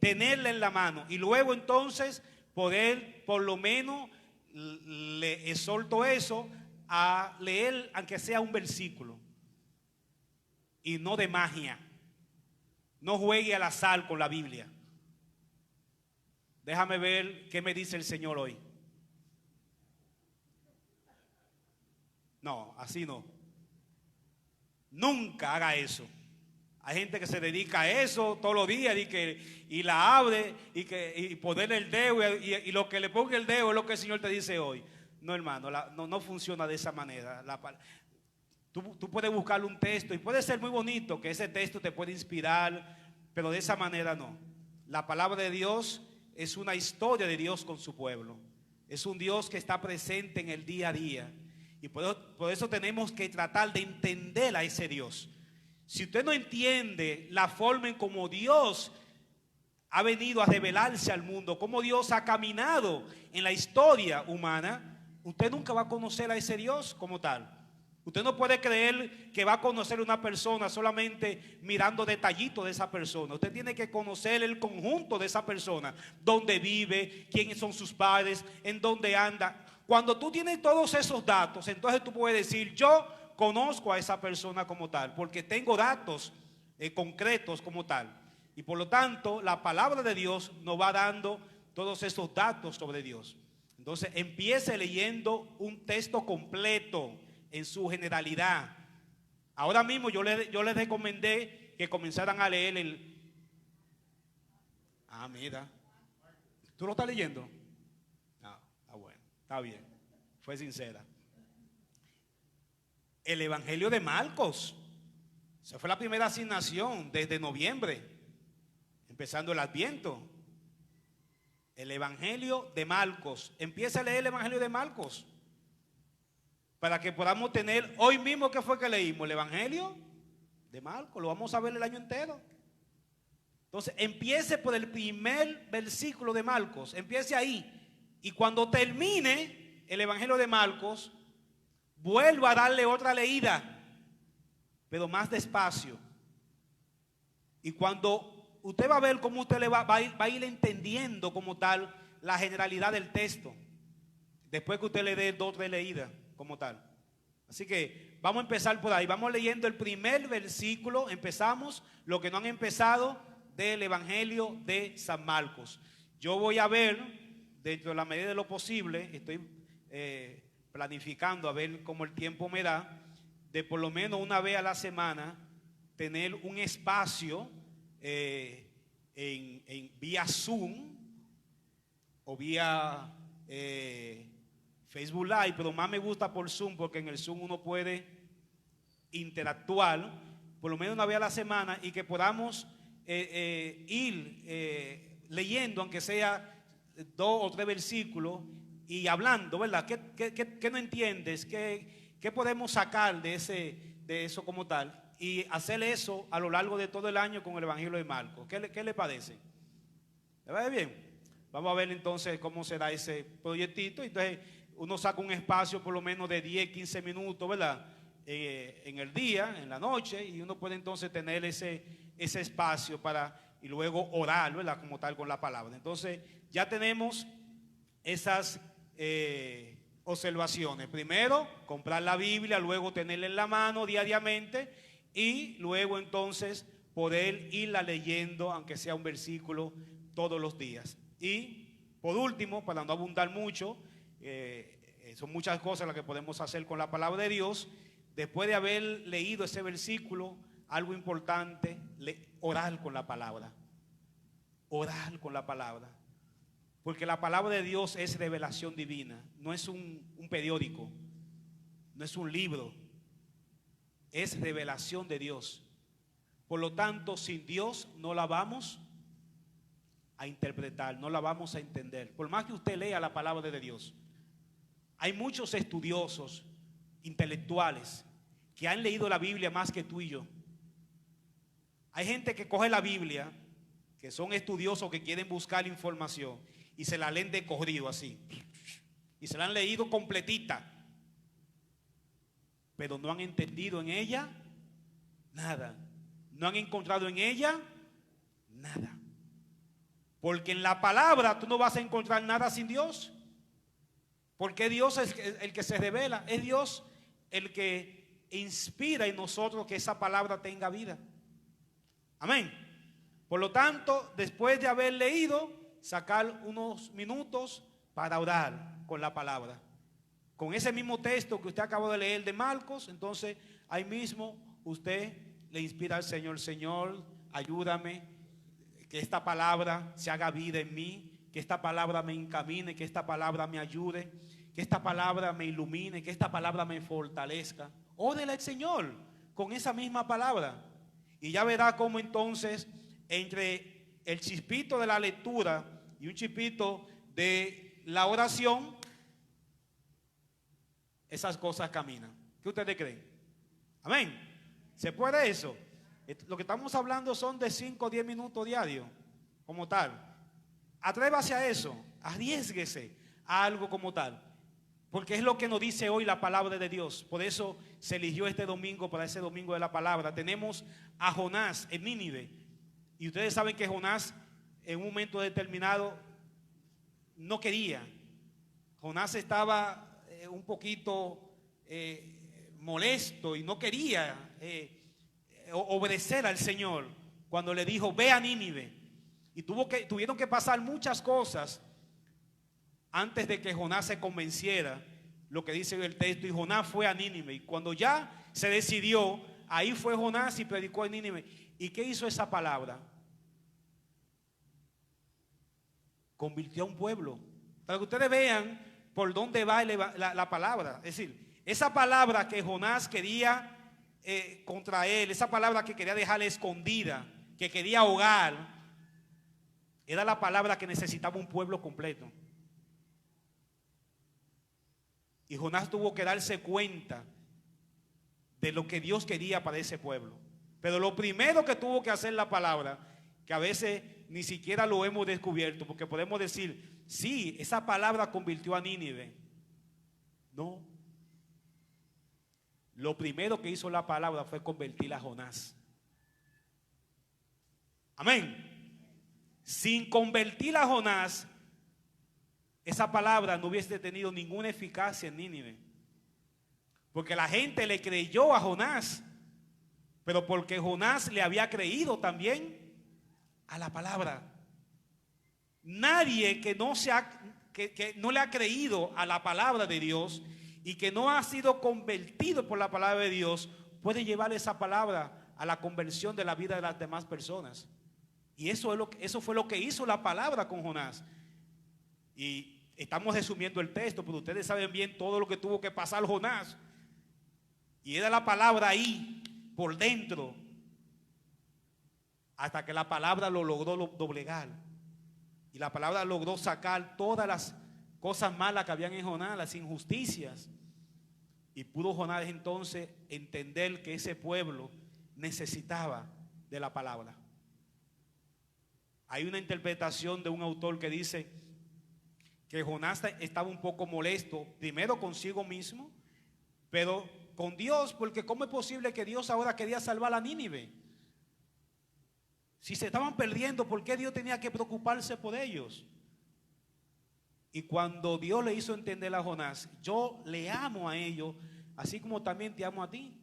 Tenerla en la mano y luego entonces poder, por lo menos, le exhorto eso, a leer aunque sea un versículo y no de magia. No juegue al azar con la Biblia. Déjame ver qué me dice el Señor hoy. No, así no. Nunca haga eso. Hay gente que se dedica a eso todos los días y la abre y ponerle el dedo y lo que le ponga el dedo es lo que el Señor te dice hoy. No, hermano, no funciona de esa manera. Tú puedes buscarle un texto y puede ser muy bonito que ese texto te puede inspirar, pero de esa manera no. La palabra de Dios es una historia de Dios con su pueblo. Es un Dios que está presente en el día a día. Y por eso tenemos que tratar de entender a ese Dios. Si usted no entiende la forma en cómo Dios ha venido a revelarse al mundo, cómo Dios ha caminado en la historia humana, usted nunca va a conocer a ese Dios como tal. Usted no puede creer que va a conocer a una persona solamente mirando detallitos de esa persona. Usted tiene que conocer el conjunto de esa persona, dónde vive, quiénes son sus padres, en dónde anda. Cuando tú tienes todos esos datos, entonces tú puedes decir, yo conozco a esa persona como tal, porque tengo datos concretos como tal. Y por lo tanto, la palabra de Dios nos va dando todos esos datos sobre Dios. Entonces, empiece leyendo un texto completo en su generalidad. Ahora mismo yo les recomendé que comenzaran a leer mira. ¿Tú lo estás leyendo? No, está bueno, está bien. Fue sincera. El Evangelio de Marcos. Esa fue la primera asignación desde noviembre, empezando el Adviento. El Evangelio de Marcos. Empieza a leer el Evangelio de Marcos para que podamos tener hoy mismo. ¿Qué fue que leímos? El Evangelio de Marcos. Lo vamos a ver el año entero. Entonces empiece por el primer versículo de Marcos. Empiece ahí. Y cuando termine el Evangelio de Marcos, vuelva a darle otra leída, pero más despacio. Y cuando usted va a ver cómo usted va a ir entendiendo como tal la generalidad del texto, después que usted le dé 2 o 3 leídas como tal. Así que vamos a empezar por ahí. Vamos leyendo el primer versículo. Empezamos lo que no han empezado del Evangelio de San Marcos. Yo voy a ver, dentro de la medida de lo posible, estoy planificando a ver cómo el tiempo me da, de por lo menos una vez a la semana tener un espacio en vía Zoom o vía Facebook Live, pero más me gusta por Zoom porque en el Zoom uno puede interactuar por lo menos una vez a la semana y que podamos ir leyendo, aunque sea 2 o 3 versículos y hablando, ¿verdad? ¿Qué no entiendes? ¿Qué podemos sacar de eso como tal? Y hacer eso a lo largo de todo el año con el Evangelio de Marcos. ¿Qué le parece? ¿Le va bien? Vamos a ver entonces cómo será ese proyectito. Entonces uno saca un espacio por lo menos de 10, 15 minutos, ¿verdad? En el día, en la noche, y uno puede entonces tener ese espacio y luego orar, ¿verdad? Como tal con la palabra. Entonces ya tenemos esas observaciones. Primero, comprar la Biblia, luego tenerla en la mano diariamente y luego entonces poder irla leyendo, aunque sea un versículo, todos los días. Y por último, para no abundar mucho, son muchas cosas las que podemos hacer con la palabra de Dios. Después de haber leído ese versículo, algo importante, orar con la palabra. Orar con la palabra. Porque la palabra de Dios es revelación divina. No es un periódico. No es un libro. Es revelación de Dios. Por lo tanto, sin Dios no la vamos a interpretar, no la vamos a entender. Por más que usted lea la palabra de Dios. Hay muchos estudiosos, intelectuales, que han leído la Biblia más que tú y yo. Hay gente que coge la Biblia, que son estudiosos que quieren buscar información y se la leen de corrido así. Y se la han leído completita. Pero no han entendido en ella nada. No han encontrado en ella nada. Porque en la palabra tú no vas a encontrar nada sin Dios. Porque Dios es el que se revela. Es Dios el que inspira en nosotros que esa palabra tenga vida. Amén. Por lo tanto, después de haber leído, sacar unos minutos para orar con la palabra. Con ese mismo texto que usted acabó de leer de Marcos, entonces ahí mismo usted le inspira al Señor: Señor, ayúdame, que esta palabra se haga vida en mí, que esta palabra me encamine, que esta palabra me ayude, que esta palabra me ilumine, que esta palabra me fortalezca. Órele al Señor con esa misma palabra y ya verá cómo entonces entre el chispito de la lectura y un chispito de la oración, esas cosas caminan. ¿Qué ustedes creen? Amén. ¿Se puede eso? Lo que estamos hablando son de 5 o 10 minutos diarios como tal. Atrévase a eso, arriésguese a algo como tal, porque es lo que nos dice hoy la palabra de Dios. Por eso se eligió este domingo para ese domingo de la palabra. Tenemos a Jonás en Nínive, y ustedes saben que Jonás en un momento determinado no quería. Jonás estaba un poquito molesto y no quería obedecer al Señor cuando le dijo: ve a Nínive. Y tuvieron que pasar muchas cosas antes de que Jonás se convenciera, lo que dice el texto. Y Jonás fue a Nínive, y cuando ya se decidió, ahí fue Jonás y predicó en Nínive. ¿Y qué hizo esa palabra? Convirtió a un pueblo. Para que ustedes vean por dónde va la palabra. Es decir, esa palabra que Jonás quería contra él, esa palabra que quería dejarle escondida, que quería ahogar, era la palabra que necesitaba un pueblo completo. Y Jonás tuvo que darse cuenta de lo que Dios quería para ese pueblo. Pero lo primero que tuvo que hacer la palabra, que a veces ni siquiera lo hemos descubierto, porque podemos decir: sí, esa palabra convirtió a Nínive. No. Lo primero que hizo la palabra fue convertir a Jonás. Amén. Sin convertir a Jonás, esa palabra no hubiese tenido ninguna eficacia en Nínive, porque la gente le creyó a Jonás, pero porque Jonás le había creído también a la palabra. Nadie que no le ha creído a la palabra de Dios y que no ha sido convertido por la palabra de Dios puede llevar esa palabra a la conversión de la vida de las demás personas. Y eso fue lo que hizo la palabra con Jonás. Y estamos resumiendo el texto, pero ustedes saben bien todo lo que tuvo que pasar Jonás. Y era la palabra ahí, por dentro, hasta que la palabra lo logró doblegar. Y la palabra logró sacar todas las cosas malas que habían en Jonás, las injusticias. Y pudo Jonás entonces entender que ese pueblo necesitaba de la palabra. Hay una interpretación de un autor que dice que Jonás estaba un poco molesto, primero consigo mismo, pero con Dios, porque ¿cómo es posible que Dios ahora quería salvar a Nínive? Si se estaban perdiendo, ¿por qué Dios tenía que preocuparse por ellos? Y cuando Dios le hizo entender a Jonás: yo le amo a ellos, así como también te amo a ti.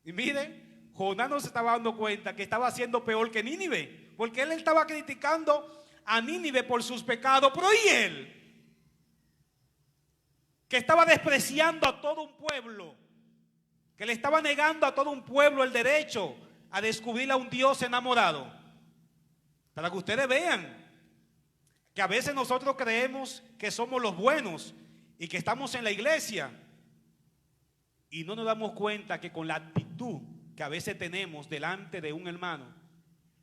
Y miren, Jonás no se estaba dando cuenta que estaba haciendo peor que Nínive, porque él estaba criticando a Nínive por sus pecados, pero ¿y él? Que estaba despreciando a todo un pueblo, que le estaba negando a todo un pueblo el derecho a descubrir a un Dios enamorado. Para que ustedes vean que a veces nosotros creemos que somos los buenos y que estamos en la iglesia, y no nos damos cuenta que con la actitud que a veces tenemos delante de un hermano,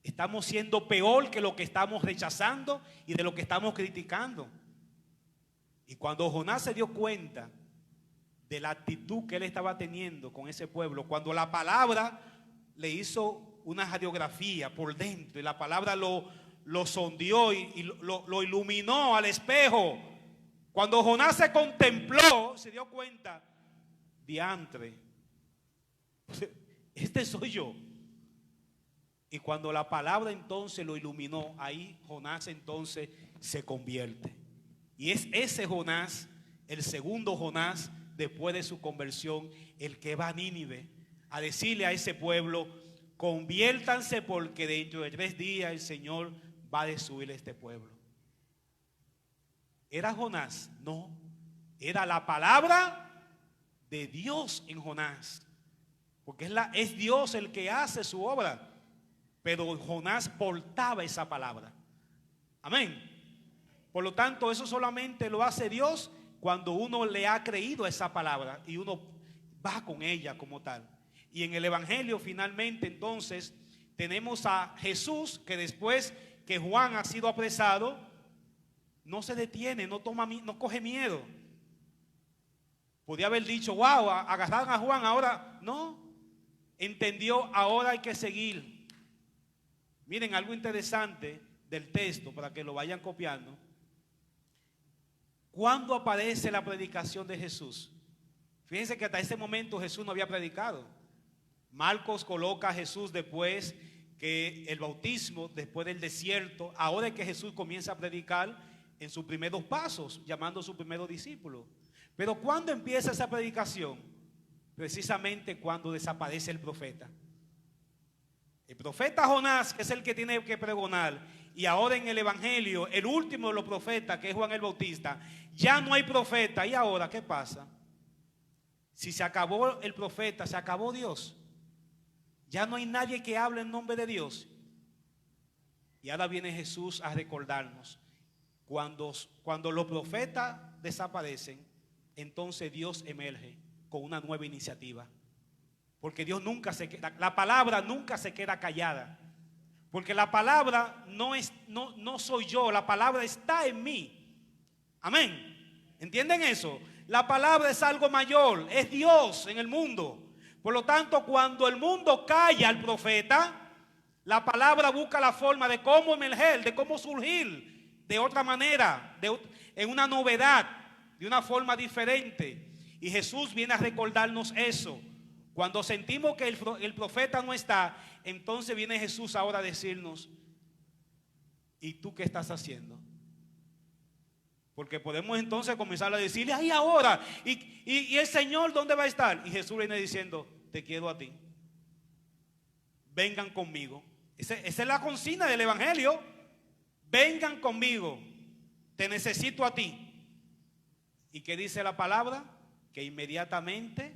estamos siendo peor que lo que estamos rechazando y de lo que estamos criticando. Y cuando Jonás se dio cuenta de la actitud que él estaba teniendo con ese pueblo, cuando la palabra le hizo una radiografía por dentro y la palabra lo sondeó y lo iluminó al espejo, cuando Jonás se contempló, se dio cuenta: diantre, este soy yo. Y cuando la palabra entonces lo iluminó, ahí Jonás entonces se convierte. Y es ese Jonás, el segundo Jonás, después de su conversión, el que va a Nínive a decirle a ese pueblo: conviértanse, porque dentro de 3 días el Señor va a destruir este pueblo. ¿Era Jonás? No, era la palabra de Dios en Jonás. porque es Dios el que hace su obra. Pero Jonás portaba esa palabra. Amén. Por lo tanto, eso solamente lo hace Dios cuando uno le ha creído a esa palabra y uno va con ella como tal. Y en el Evangelio finalmente entonces tenemos a Jesús que después que Juan ha sido apresado, no se detiene, no coge miedo. Podía haber dicho, wow, agarraron a Juan, ahora no. Entendió, ahora hay que seguir. Miren algo interesante del texto para que lo vayan copiando. ¿Cuándo aparece la predicación de Jesús? Fíjense que hasta ese momento Jesús no había predicado. Marcos coloca a Jesús después que el bautismo, después del desierto. Ahora es que Jesús comienza a predicar en sus primeros pasos, llamando a sus primeros discípulos. Pero ¿cuándo empieza esa predicación? Precisamente cuando desaparece el profeta. El profeta Jonás, que es el que tiene que pregonar, y ahora en el Evangelio, el último de los profetas, que es Juan el Bautista, ya no hay profeta. ¿Y ahora qué pasa? Si se acabó el profeta, se acabó Dios. Ya no hay nadie que hable en nombre de Dios. Y ahora viene Jesús a recordarnos. Cuando los profetas desaparecen, entonces Dios emerge con una nueva iniciativa. Porque Dios nunca se queda, la palabra nunca se queda callada. Porque la palabra no soy yo, la palabra está en mí. Amén. ¿Entienden eso? La palabra es algo mayor, es Dios en el mundo. Por lo tanto, cuando el mundo calla al profeta, la palabra busca la forma de cómo emerger, de cómo surgir de otra manera, en una novedad, de una forma diferente. Y Jesús viene a recordarnos eso. Cuando sentimos que el profeta no está, entonces viene Jesús ahora a decirnos, ¿y tú qué estás haciendo? Porque podemos entonces comenzar a decirle, ay, ahora, ¿y el Señor dónde va a estar? Y Jesús viene diciendo, te quiero a ti. Vengan conmigo. Esa es la consigna del Evangelio. Vengan conmigo. Te necesito a ti. ¿Y qué dice la palabra? Que inmediatamente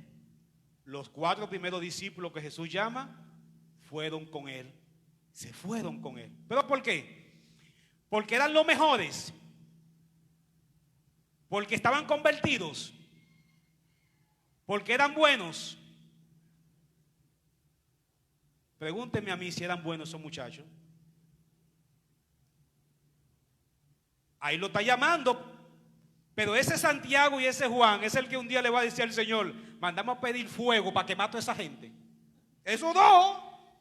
los 4 primeros discípulos que Jesús llama fueron con él. Se fueron con él. ¿Pero por qué? Porque eran los mejores. Porque estaban convertidos. Porque eran buenos. Pregúntenme a mí si eran buenos esos muchachos. Ahí lo está llamando. Pero ese Santiago y ese Juan es el que un día le va a decir al Señor, mandamos a pedir fuego para que mate a esa gente. Eso no.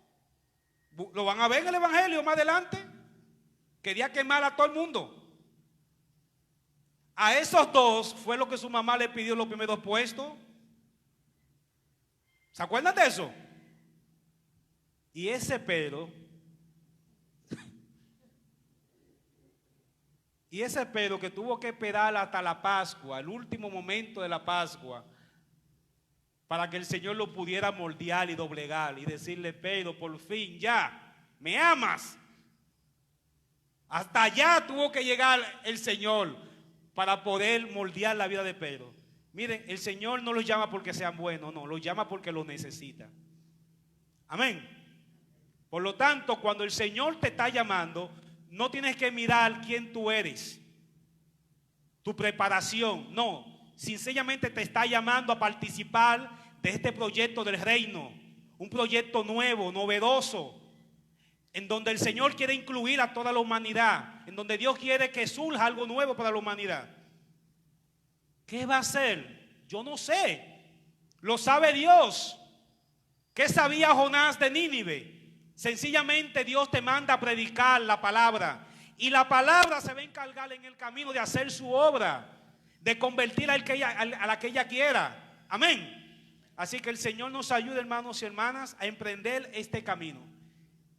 Lo van a ver en el Evangelio más adelante. Quería quemar a todo el mundo. A esos dos fue lo que su mamá le pidió los primeros puestos. ¿Se acuerdan de eso? Y ese Pedro, que tuvo que esperar hasta la Pascua, el último momento de la Pascua, para que el Señor lo pudiera moldear y doblegar y decirle, Pedro, por fin ya, me amas. Hasta allá tuvo que llegar el Señor para poder moldear la vida de Pedro. Miren, el Señor no los llama porque sean buenos, no, los llama porque los necesita. Amén. Por lo tanto, cuando el Señor te está llamando, no tienes que mirar quién tú eres, tu preparación, no. Sencillamente te está llamando a participar de este proyecto del reino, un proyecto nuevo, novedoso, en donde el Señor quiere incluir a toda la humanidad, en donde Dios quiere que surja algo nuevo para la humanidad. ¿Qué va a hacer? Yo no sé, lo sabe Dios. ¿Qué sabía Jonás de Nínive? Sencillamente Dios te manda a predicar la palabra, y la palabra se va a encargar en el camino de hacer su obra, de convertir a la que ella quiera. Amén. Así que el Señor nos ayude, hermanos y hermanas, a emprender este camino,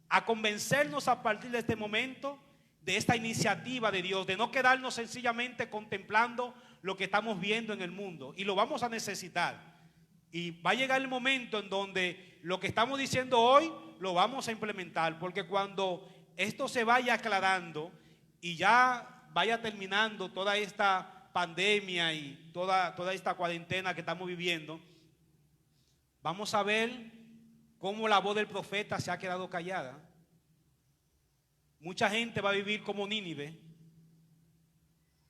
a convencernos a partir de este momento de esta iniciativa de Dios, de no quedarnos sencillamente contemplando lo que estamos viendo en el mundo, y lo vamos a necesitar. Y va a llegar el momento en donde lo que estamos diciendo hoy lo vamos a implementar, porque cuando esto se vaya aclarando y ya vaya terminando toda esta pandemia y toda esta cuarentena que estamos viviendo, vamos a ver cómo la voz del profeta se ha quedado callada. Mucha gente va a vivir como Nínive.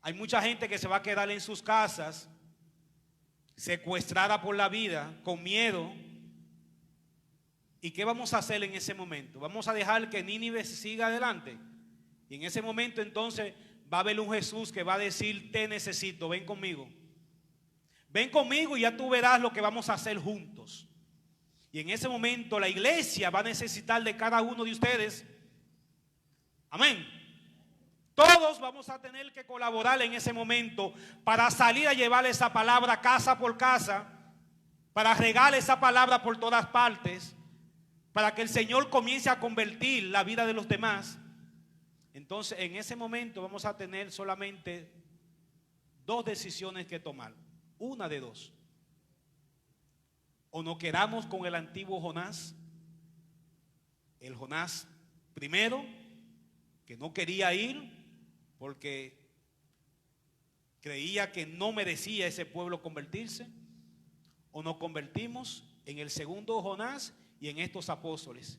Hay mucha gente que se va a quedar en sus casas, secuestrada por la vida, con miedo. ¿Y qué vamos a hacer en ese momento? ¿Vamos a dejar que Nínive siga adelante? Y en ese momento entonces va a haber un Jesús que va a decir: te necesito, ven conmigo. Ven conmigo y ya tú verás lo que vamos a hacer juntos. Y en ese momento la iglesia va a necesitar de cada uno de ustedes. Amén. Todos vamos a tener que colaborar en ese momento para salir a llevar esa palabra casa por casa, para regar esa palabra por todas partes, para que el Señor comience a convertir la vida de los demás. Entonces, en ese momento vamos a tener solamente dos decisiones que tomar. Una de dos. O nos quedamos con el antiguo Jonás, el Jonás primero, que no quería ir porque creía que no merecía ese pueblo convertirse. O nos convertimos en el segundo Jonás y en estos apóstoles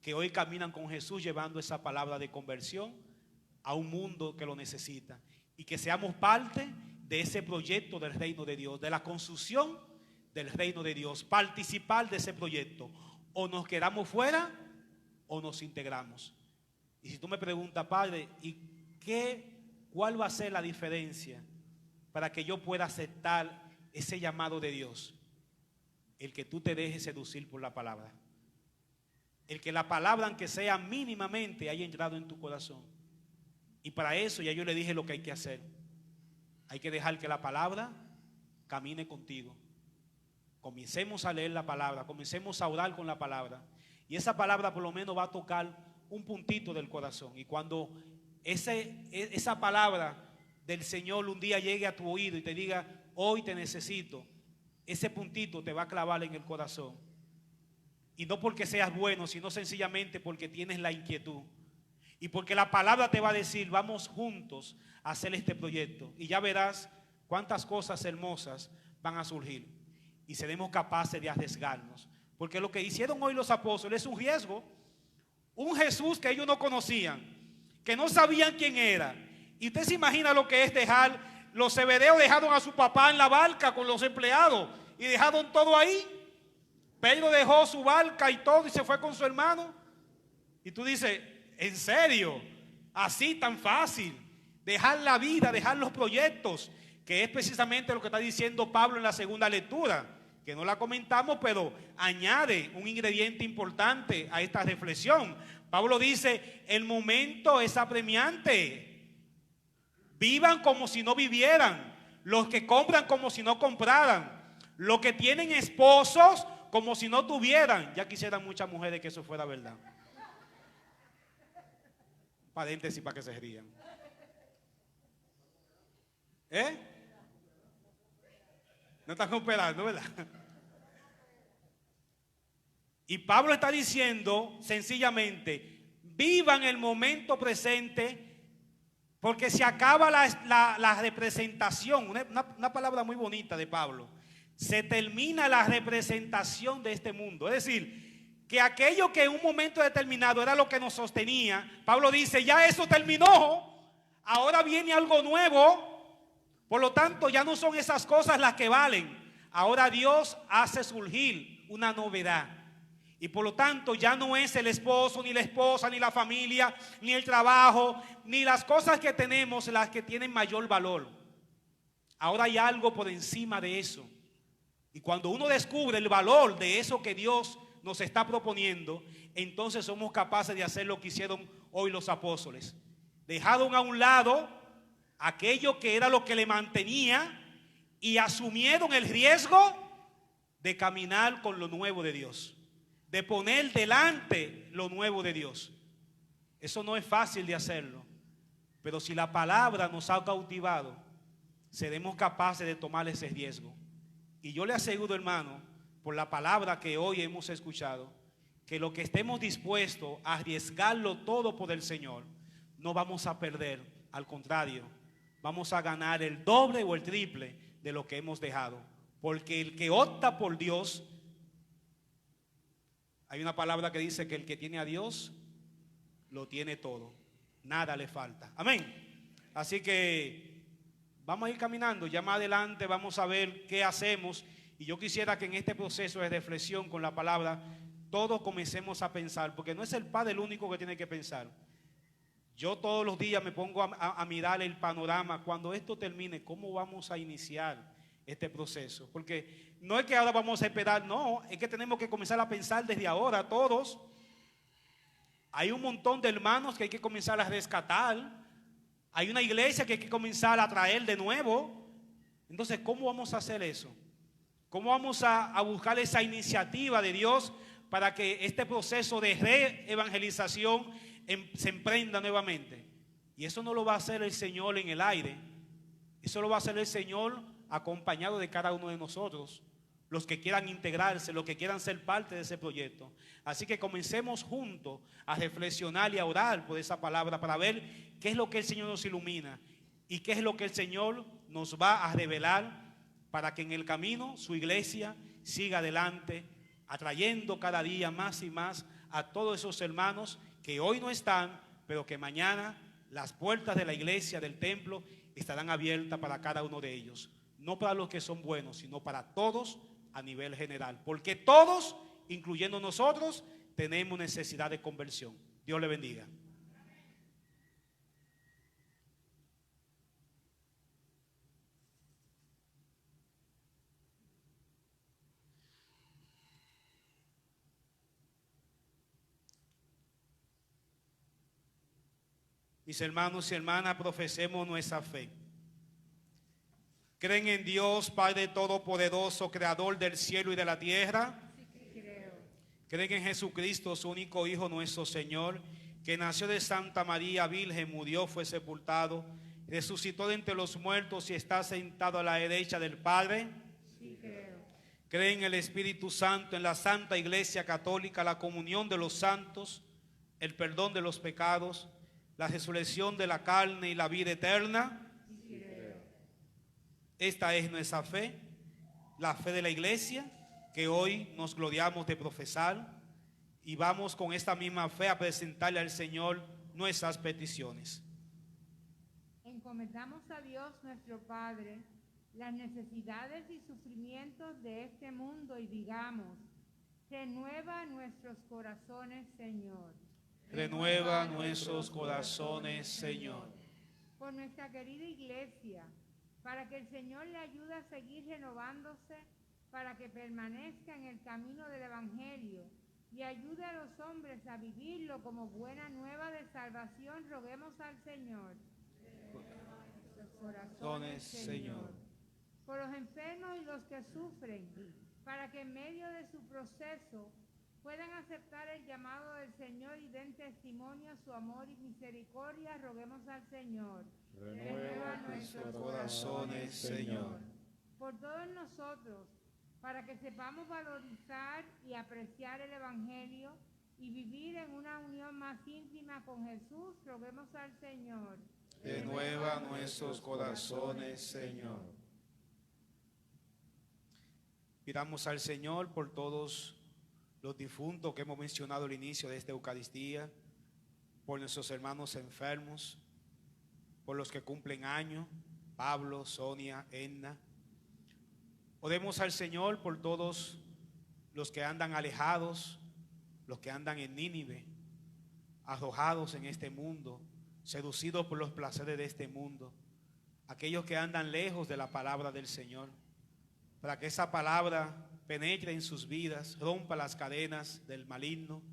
que hoy caminan con Jesús llevando esa palabra de conversión a un mundo que lo necesita, y que seamos parte de ese proyecto del reino de Dios, de la construcción del reino de Dios, participar de ese proyecto. O nos quedamos fuera o nos integramos. Y si tú me preguntas, Padre, ¿y cuál va a ser la diferencia para que yo pueda aceptar ese llamado de Dios? El que tú te dejes seducir por la palabra. El que la palabra, aunque sea mínimamente, haya entrado en tu corazón. Y para eso ya yo le dije lo que hay que hacer. Hay que dejar que la palabra camine contigo. Comencemos a leer la palabra, comencemos a orar con la palabra. Y esa palabra por lo menos va a tocar un puntito del corazón. Y cuando esa palabra del Señor un día llegue a tu oído y te diga: hoy te necesito, ese puntito te va a clavar en el corazón. Y no porque seas bueno, sino sencillamente porque tienes la inquietud. Y porque la palabra te va a decir: vamos juntos a hacer este proyecto. Y ya verás cuántas cosas hermosas van a surgir. Y seremos capaces de arriesgarnos. Porque lo que hicieron hoy los apóstoles es un riesgo. Un Jesús que ellos no conocían, que no sabían quién era. Y usted se imagina lo que es dejar. Los zebedeos dejaron a su papá en la barca con los empleados y dejaron todo ahí. Pedro dejó su barca y todo y se fue con su hermano. Y tú dices: ¿en serio? Así tan fácil. Dejar la vida, dejar los proyectos, que es precisamente lo que está diciendo Pablo en la segunda lectura, que no la comentamos, pero añade un ingrediente importante a esta reflexión. Pablo dice: el momento es apremiante. Vivan como si no vivieran. Los que compran como si no compraran. Los que tienen esposos como si no tuvieran. Ya quisieran muchas mujeres que eso fuera verdad. Paréntesis para que se rían. No están cooperando, ¿verdad? Y Pablo está diciendo sencillamente: vivan el momento presente, porque se acaba la representación. Una palabra muy bonita de Pablo. Se termina la representación de este mundo. Es decir, que aquello que en un momento determinado era lo que nos sostenía, Pablo dice: ya eso terminó, ahora viene algo nuevo. Por lo tanto, ya no son esas cosas las que valen. Ahora Dios hace surgir una novedad. Y por lo tanto ya no es el esposo, ni la esposa, ni la familia, ni el trabajo, ni las cosas que tenemos las que tienen mayor valor. Ahora hay algo por encima de eso. Y cuando uno descubre el valor de eso que Dios nos está proponiendo, entonces somos capaces de hacer lo que hicieron hoy los apóstoles. Dejaron a un lado aquello que era lo que le mantenía y asumieron el riesgo de caminar con lo nuevo de Dios, de poner delante lo nuevo de Dios. Eso no es fácil de hacerlo, pero si la palabra nos ha cautivado, seremos capaces de tomar ese riesgo. Y yo le aseguro, hermano, por la palabra que hoy hemos escuchado, que lo que estemos dispuestos a arriesgarlo todo por el Señor, no vamos a perder, al contrario, vamos a ganar el doble o el triple de lo que hemos dejado. Porque el que opta por Dios Hay una palabra que dice que el que tiene a Dios lo tiene todo, nada le falta. Amén. Así que vamos a ir caminando, ya más adelante vamos a ver qué hacemos. Y yo quisiera que en este proceso de reflexión con la palabra todos comencemos a pensar, porque no es el Padre el único que tiene que pensar. Yo todos los días me pongo a mirar el panorama. Cuando esto termine, ¿cómo vamos a iniciar este proceso? Porque no es que ahora vamos a esperar, no, es que tenemos que comenzar a pensar desde ahora todos. Hay un montón de hermanos que hay que comenzar a rescatar. Hay una iglesia que hay que comenzar a traer de nuevo. Entonces, ¿cómo vamos a hacer eso? ¿Cómo vamos a buscar esa iniciativa de Dios para que este proceso de reevangelización se emprenda nuevamente? Y eso no lo va a hacer el Señor en el aire. Eso lo va a hacer el Señor acompañado de cada uno de nosotros, los que quieran integrarse, los que quieran ser parte de ese proyecto. Así que comencemos juntos a reflexionar y a orar por esa palabra para ver qué es lo que el Señor nos ilumina y qué es lo que el Señor nos va a revelar para que en el camino su iglesia siga adelante, atrayendo cada día más y más a todos esos hermanos que hoy no están, pero que mañana las puertas de la iglesia, del templo, estarán abiertas para cada uno de ellos. No para los que son buenos, sino para todos a nivel general. Porque todos, incluyendo nosotros, tenemos necesidad de conversión. Dios le bendiga. Mis hermanos y hermanas, profesemos nuestra fe. ¿Creen en Dios, Padre Todopoderoso, Creador del cielo y de la tierra? Sí, creo. ¿Creen en Jesucristo, su único Hijo, nuestro Señor, que nació de Santa María Virgen, murió, fue sepultado, resucitó de entre los muertos y está sentado a la derecha del Padre? Sí, creo. ¿Creen en el Espíritu Santo, en la Santa Iglesia Católica, la comunión de los santos, el perdón de los pecados, la resurrección de la carne y la vida eterna? Sí, creo. Esta es nuestra fe, la fe de la iglesia, que hoy nos gloriamos de profesar, y vamos con esta misma fe a presentarle al Señor nuestras peticiones. Encomendamos a Dios nuestro Padre las necesidades y sufrimientos de este mundo y digamos: renueva nuestros corazones, Señor. Renueva nuestros corazones, Señor. Por nuestra querida iglesia, para que el Señor le ayude a seguir renovándose, para que permanezca en el camino del Evangelio y ayude a los hombres a vivirlo como buena nueva de salvación, roguemos al Señor. Los corazones, Señor. Por los enfermos y los que sufren, para que en medio de su proceso puedan aceptar el llamado del Señor y den testimonio a su amor y misericordia, roguemos al Señor. Renueva nuestros corazones, Señor. Por todos nosotros, para que sepamos valorizar y apreciar el Evangelio y vivir en una unión más íntima con Jesús, roguemos al Señor. Renueva nuestros corazones, Señor. Pidamos al Señor por todos los difuntos que hemos mencionado al inicio de esta Eucaristía, por nuestros hermanos enfermos, por los que cumplen años, Pablo, Sonia, Edna. Oremos al Señor por todos los que andan alejados, los que andan en Nínive, arrojados en este mundo, seducidos por los placeres de este mundo, aquellos que andan lejos de la palabra del Señor, para que esa palabra penetre en sus vidas, rompa las cadenas del maligno,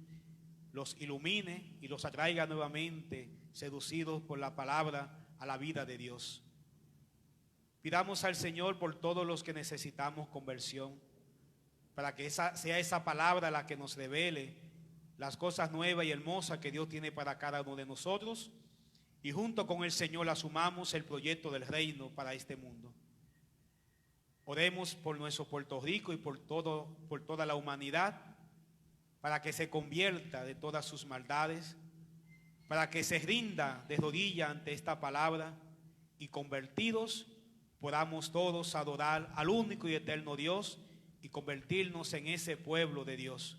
los ilumine y los atraiga nuevamente, seducidos por la palabra, a la vida de Dios. Pidamos al Señor por todos los que necesitamos conversión, para que sea esa palabra la que nos revele las cosas nuevas y hermosas que Dios tiene para cada uno de nosotros, y junto con el Señor asumamos el proyecto del reino para este mundo. Oremos por nuestro Puerto Rico y por toda la humanidad, para que se convierta de todas sus maldades, para que se rinda de rodillas ante esta palabra, y convertidos podamos todos adorar al único y eterno Dios y convertirnos en ese pueblo de Dios.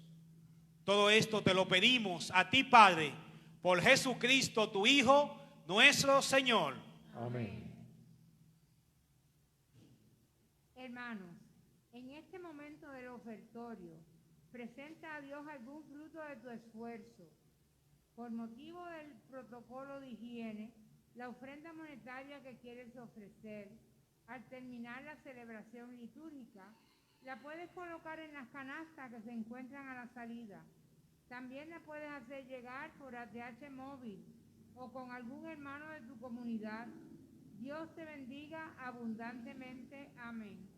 Todo esto te lo pedimos a ti, Padre, por Jesucristo, tu Hijo, nuestro Señor. Amén. Hermanos, en este momento del ofertorio, presenta a Dios algún fruto de tu esfuerzo. Por motivo del protocolo de higiene, la ofrenda monetaria que quieres ofrecer, al terminar la celebración litúrgica, la puedes colocar en las canastas que se encuentran a la salida. También la puedes hacer llegar por ATH móvil o con algún hermano de tu comunidad. Dios te bendiga abundantemente. Amén.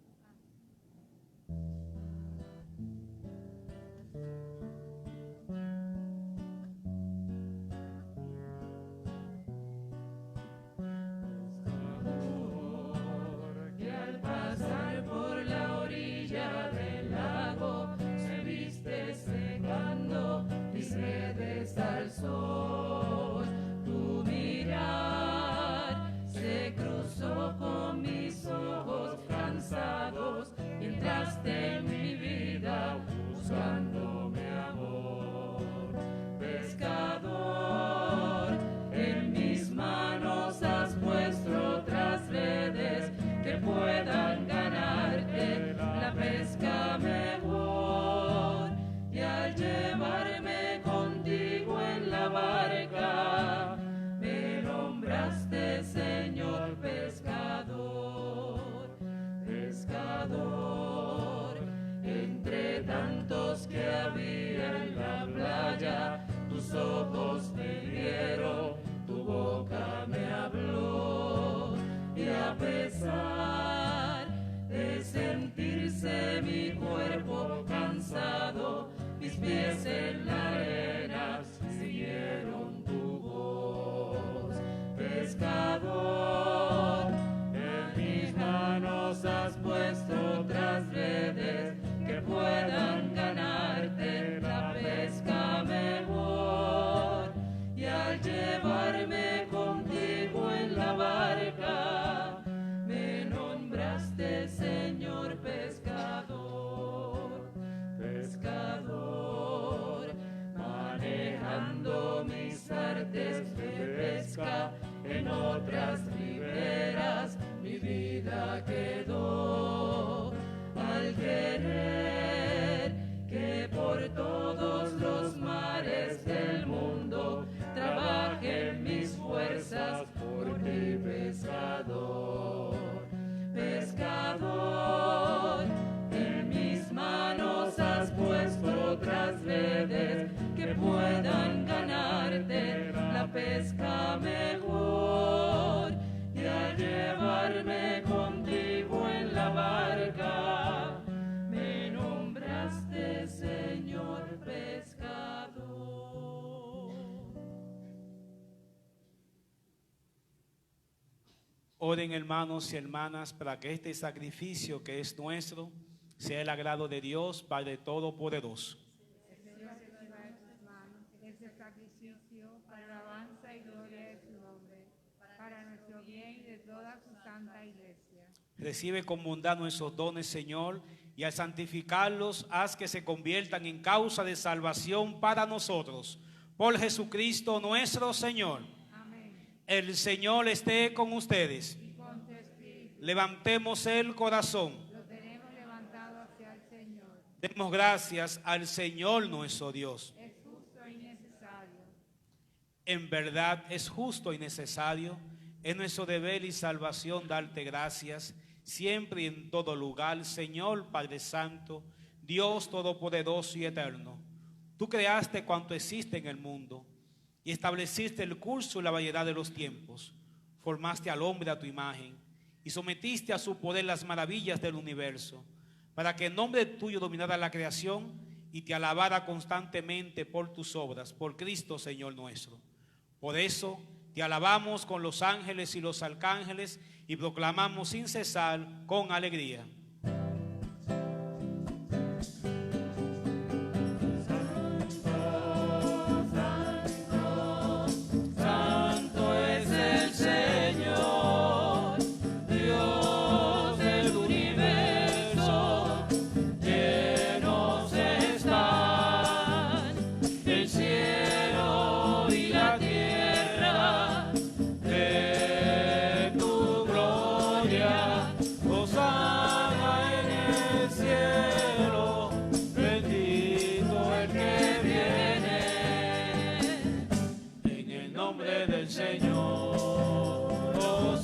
Que al pasar por la orilla del lago se viste secando mis redes al sol. Tu mirar se cruzó con mis ojos cansados y entraste en mi vida buscándome amor. Pescador, en mis manos has puesto otras redes que puedan ganarte la pesca mejor. Y al llevarme contigo en la barca, me nombraste Señor pescador. Pescador, entre tantos que había en la playa, tus ojos me vieron, tu boca me habló. Y a pesar de sentirse mi cuerpo cansado, mis pies en la arena siguieron tu voz. Pescador, en mis manos has puesto otras redes que puedan ganarte la pesca mejor. Y al llevarme contigo en la barca, me nombraste Señor pescador. Pescador, manejando mis artes de pesca en otras riberas, mi vida quedó. Al querer que por todos los mares del mundo trabajen mis fuerzas por ti, pescador. Pescador, en mis manos has puesto otras redes que puedan ganarte la pesca mejor. Y al llevarme contigo en la barca, me nombraste Señor pescador. Oren, hermanos y hermanas, para que este sacrificio que es nuestro sea el agrado de Dios, Padre Todopoderoso. El Señor reciba de tus manos este sacrificio para la alabanza y gloria de su nombre, para nuestro bien y de toda su santa iglesia. Recibe con bondad nuestros dones, Señor, y al santificarlos, haz que se conviertan en causa de salvación para nosotros. Por Jesucristo nuestro Señor. Amén. El Señor esté con ustedes. Y con tu espíritu Levantemos el corazón. lo tenemos levantado hacia el Señor. Demos gracias al Señor nuestro Dios. Es justo y necesario. En verdad es justo y necesario, es nuestro deber y salvación darte gracias, siempre y en todo lugar, Señor Padre Santo, Dios Todopoderoso y Eterno. Tú creaste cuanto existe en el mundo y estableciste el curso y la variedad de los tiempos. Formaste al hombre a tu imagen y sometiste a su poder las maravillas del universo, para que en nombre tuyo dominara la creación y te alabara constantemente por tus obras, por Cristo Señor nuestro. Por eso te alabamos con los ángeles y los arcángeles y proclamamos sin cesar con alegría. Santo es el Señor, Dios del universo, llenos están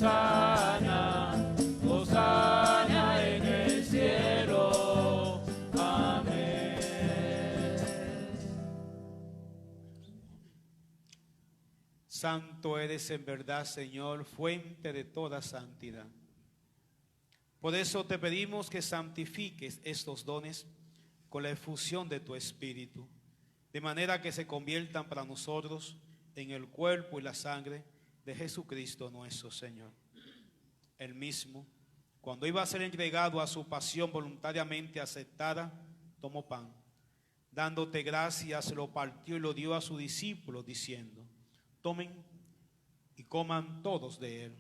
Hosana, Hosana en el cielo. Amén. Santo eres en verdad, Señor, fuente de toda santidad. Por eso te pedimos que santifiques estos dones con la efusión de tu Espíritu, de manera que se conviertan para nosotros en el cuerpo y la sangre de Jesucristo nuestro Señor. Él mismo, cuando iba a ser entregado a su pasión voluntariamente aceptada, tomó pan. Dándote gracias, lo partió y lo dio a sus discípulos, diciendo: tomen y coman todos de él,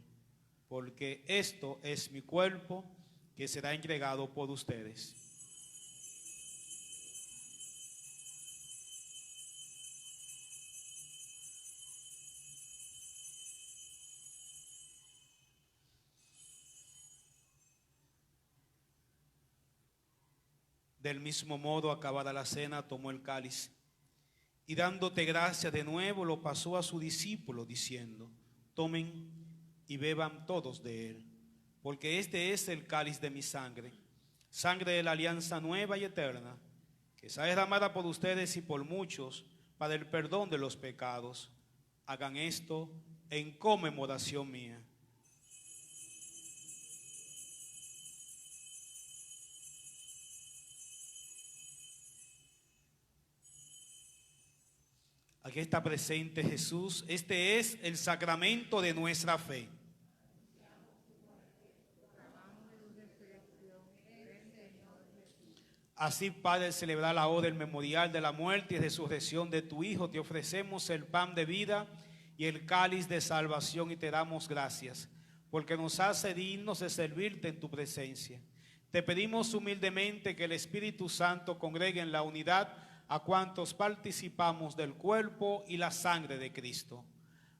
porque esto es mi cuerpo que será entregado por ustedes. Del mismo modo, acabada la cena, tomó el cáliz y dándote gracia de nuevo, lo pasó a sus discípulos, diciendo: tomen y beban todos de él, porque este es el cáliz de mi sangre, sangre de la alianza nueva y eterna, que será derramada por ustedes y por muchos para el perdón de los pecados. Hagan esto en conmemoración mía. Aquí está presente Jesús. Este es el sacramento de nuestra fe. Así, Padre, al celebrar la hora del memorial de la muerte y resurrección de tu Hijo, te ofrecemos el pan de vida y el cáliz de salvación y te damos gracias, porque nos hace dignos de servirte en tu presencia. Te pedimos humildemente que el Espíritu Santo congregue en la unidad a cuantos participamos del cuerpo y la sangre de Cristo.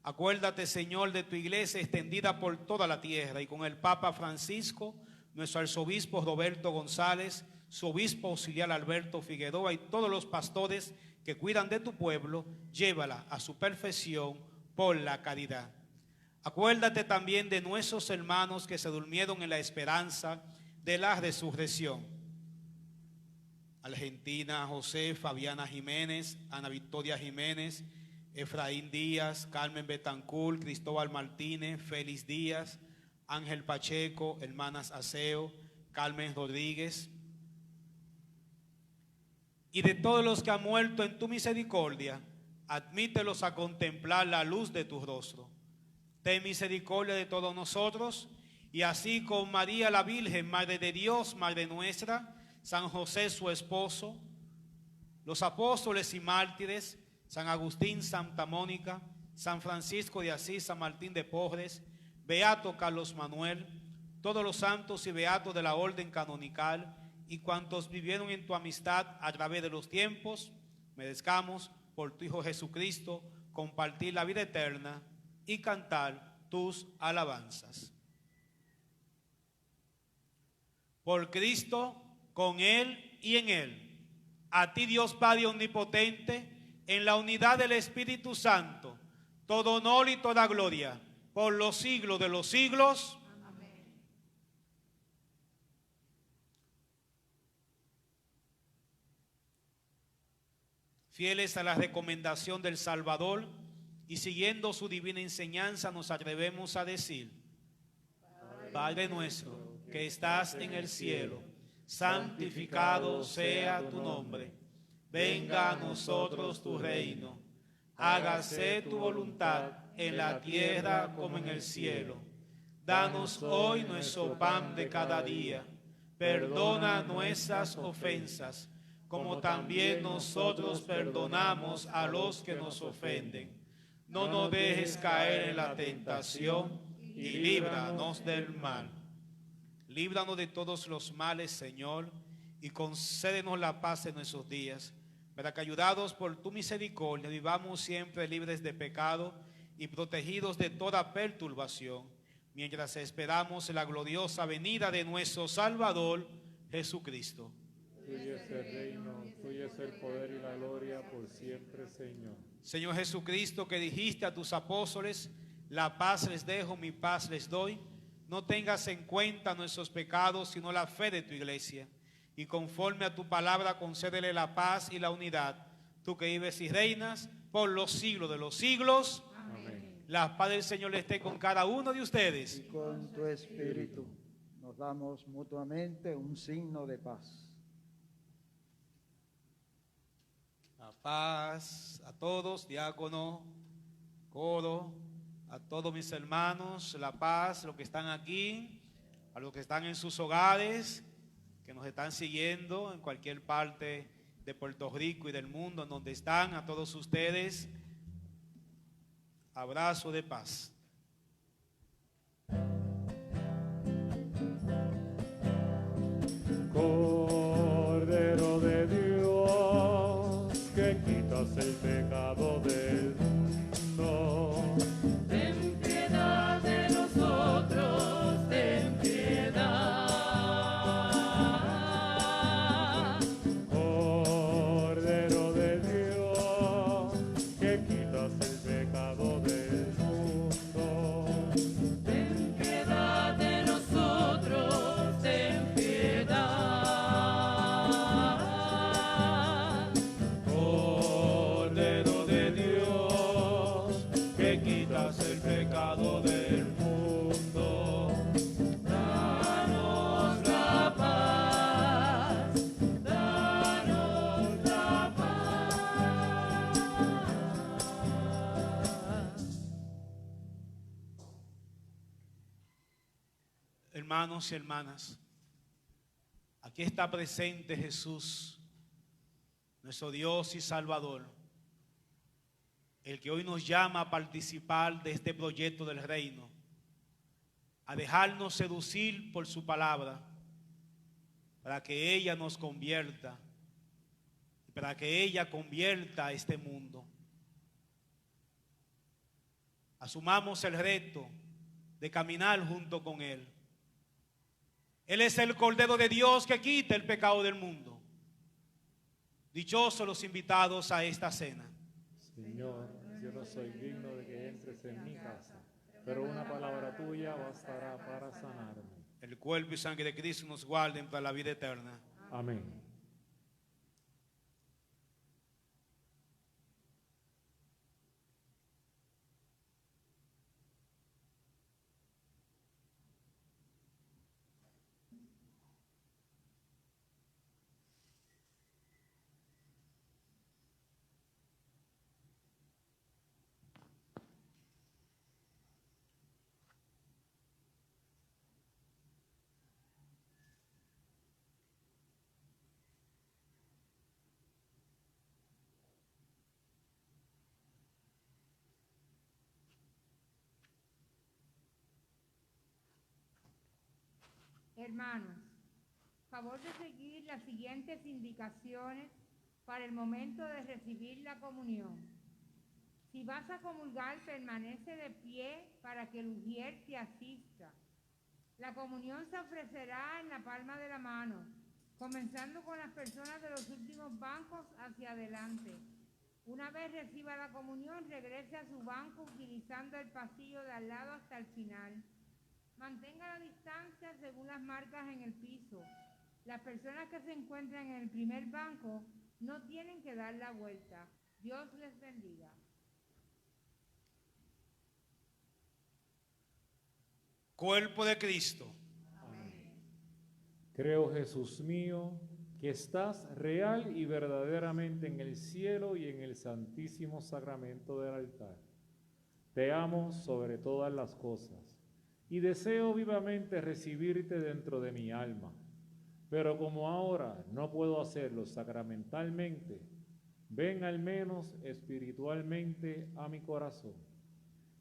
Acuérdate, Señor, de tu iglesia extendida por toda la tierra y con el Papa Francisco, nuestro arzobispo Roberto González, su obispo auxiliar Alberto Figueroa y todos los pastores que cuidan de tu pueblo, llévala a su perfección por la caridad. Acuérdate también de nuestros hermanos que se durmieron en la esperanza de la resurrección. Argentina, José, Fabiana Jiménez, Ana Victoria Jiménez, Efraín Díaz, Carmen Betancourt, Cristóbal Martínez, Félix Díaz, Ángel Pacheco, hermanas Aseo, Carmen Rodríguez, y de todos los que han muerto en tu misericordia, admítelos a contemplar la luz de tu rostro. Ten misericordia de todos nosotros, y así con María la Virgen, Madre de Dios, Madre nuestra, San José su esposo, los apóstoles y mártires, San Agustín, Santa Mónica, San Francisco de Asís, San Martín de Porres, Beato Carlos Manuel, todos los santos y beatos de la orden canonical y cuantos vivieron en tu amistad a través de los tiempos, merezcamos por tu Hijo Jesucristo compartir la vida eterna y cantar tus alabanzas. Por Cristo, con Él y en Él, a ti Dios Padre omnipotente, en la unidad del Espíritu Santo, todo honor y toda gloria, por los siglos de los siglos. Amén. Fieles a la recomendación del Salvador y siguiendo su divina enseñanza, nos atrevemos a decir: Padre nuestro, que estás en el cielo, santificado sea tu nombre. Venga a nosotros tu reino. Hágase tu voluntad en la tierra como en el cielo. Danos hoy nuestro pan de cada día. Perdona nuestras ofensas, como también nosotros perdonamos a los que nos ofenden. No nos dejes caer en la tentación y líbranos del mal. Líbranos de todos los males, Señor, y concédenos la paz en nuestros días, para que, ayudados por tu misericordia, vivamos siempre libres de pecado y protegidos de toda perturbación, mientras esperamos la gloriosa venida de nuestro Salvador, Jesucristo. Tuyo es el reino, tuyo es el poder y la gloria por siempre, Señor. Señor Jesucristo, que dijiste a tus apóstoles: La paz les dejo, mi paz les doy. No tengas en cuenta nuestros pecados, sino la fe de tu iglesia. Y conforme a tu palabra, concédele la paz y la unidad. Tú que vives y reinas por los siglos de los siglos. Amén. La paz del Señor esté con cada uno de ustedes. Y con tu espíritu nos damos mutuamente un signo de paz. La paz a todos, diácono, coro, a todos mis hermanos, la paz, los que están aquí, a los que están en sus hogares, que nos están siguiendo en cualquier parte de Puerto Rico y del mundo, en donde están, a todos ustedes, abrazo de paz. Cordero de Dios, que quitas el pecado del mundo. Ten piedad de nosotros, ten piedad. Cordero de Dios, que quitas el pecado del mundo. Ten piedad de nosotros, ten piedad. Cordero de Dios, que quitas el pecado del mundo. Danos la paz, danos la paz. Hermanos y hermanas, aquí está presente Jesús, nuestro Dios y Salvador, el que hoy nos llama a participar de este proyecto del reino, a dejarnos seducir por su palabra, para que ella nos convierta, para que ella convierta a este mundo. Asumamos el reto de caminar junto con Él. Él es el Cordero de Dios que quita el pecado del mundo. Dichosos los invitados a esta cena. Señor, yo no soy digno de que entres en mi casa, pero una palabra tuya bastará para sanarme. El cuerpo y sangre de Cristo nos guarden para la vida eterna. Amén. Hermanos, favor de seguir las siguientes indicaciones para el momento de recibir la comunión. Si vas a comulgar, permanece de pie para que el ujier te asista. La comunión se ofrecerá en la palma de la mano, comenzando con las personas de los últimos bancos hacia adelante. Una vez reciba la comunión, regrese a su banco utilizando el pasillo de al lado hasta el final. Mantenga la distancia según las marcas en el piso. Las personas que se encuentran en el primer banco no tienen que dar la vuelta. Dios les bendiga. Cuerpo de Cristo. Creo, Jesús mío, que estás real y verdaderamente en el cielo y en el santísimo sacramento del altar. Te amo sobre todas las cosas y deseo vivamente recibirte dentro de mi alma. Pero como ahora no puedo hacerlo sacramentalmente, ven al menos espiritualmente a mi corazón.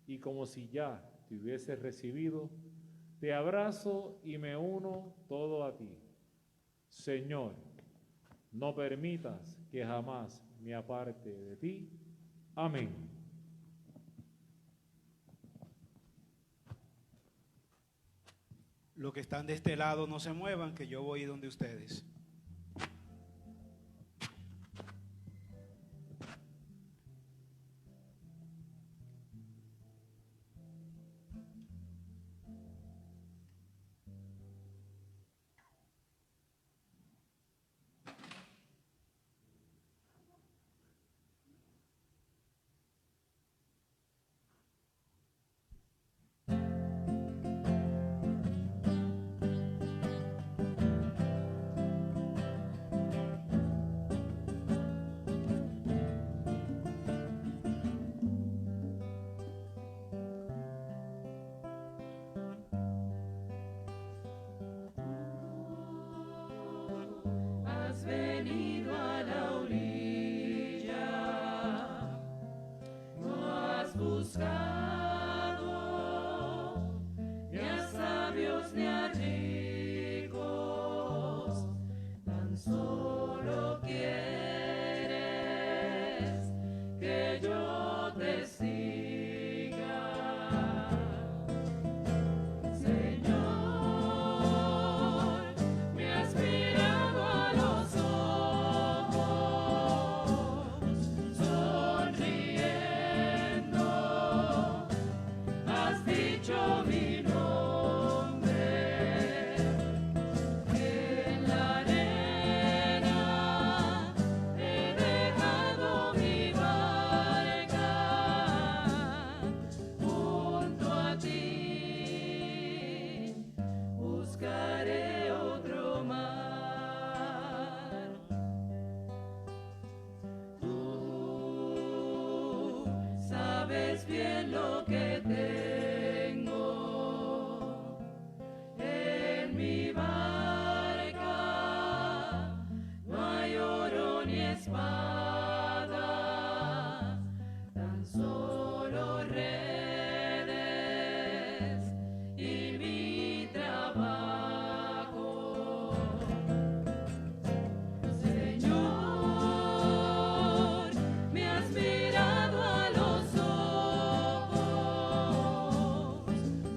Y como si ya te hubiese recibido, te abrazo y me uno todo a ti. Señor, no permitas que jamás me aparte de ti. Amén. Los que están de este lado no se muevan, que yo voy donde ustedes. pobres ni a ricos, tan solo quieres que yo te siga. Señor, me has mirado a los ojos, sonriendo, has dicho mi nombre. En la arena he dejado mi barca, junto a ti buscaré otro mar. Tú sabes bien lo que tengo en mi barca, no hay oro ni espada, tan solo redes y mi trabajo. Señor, me has mirado a los ojos,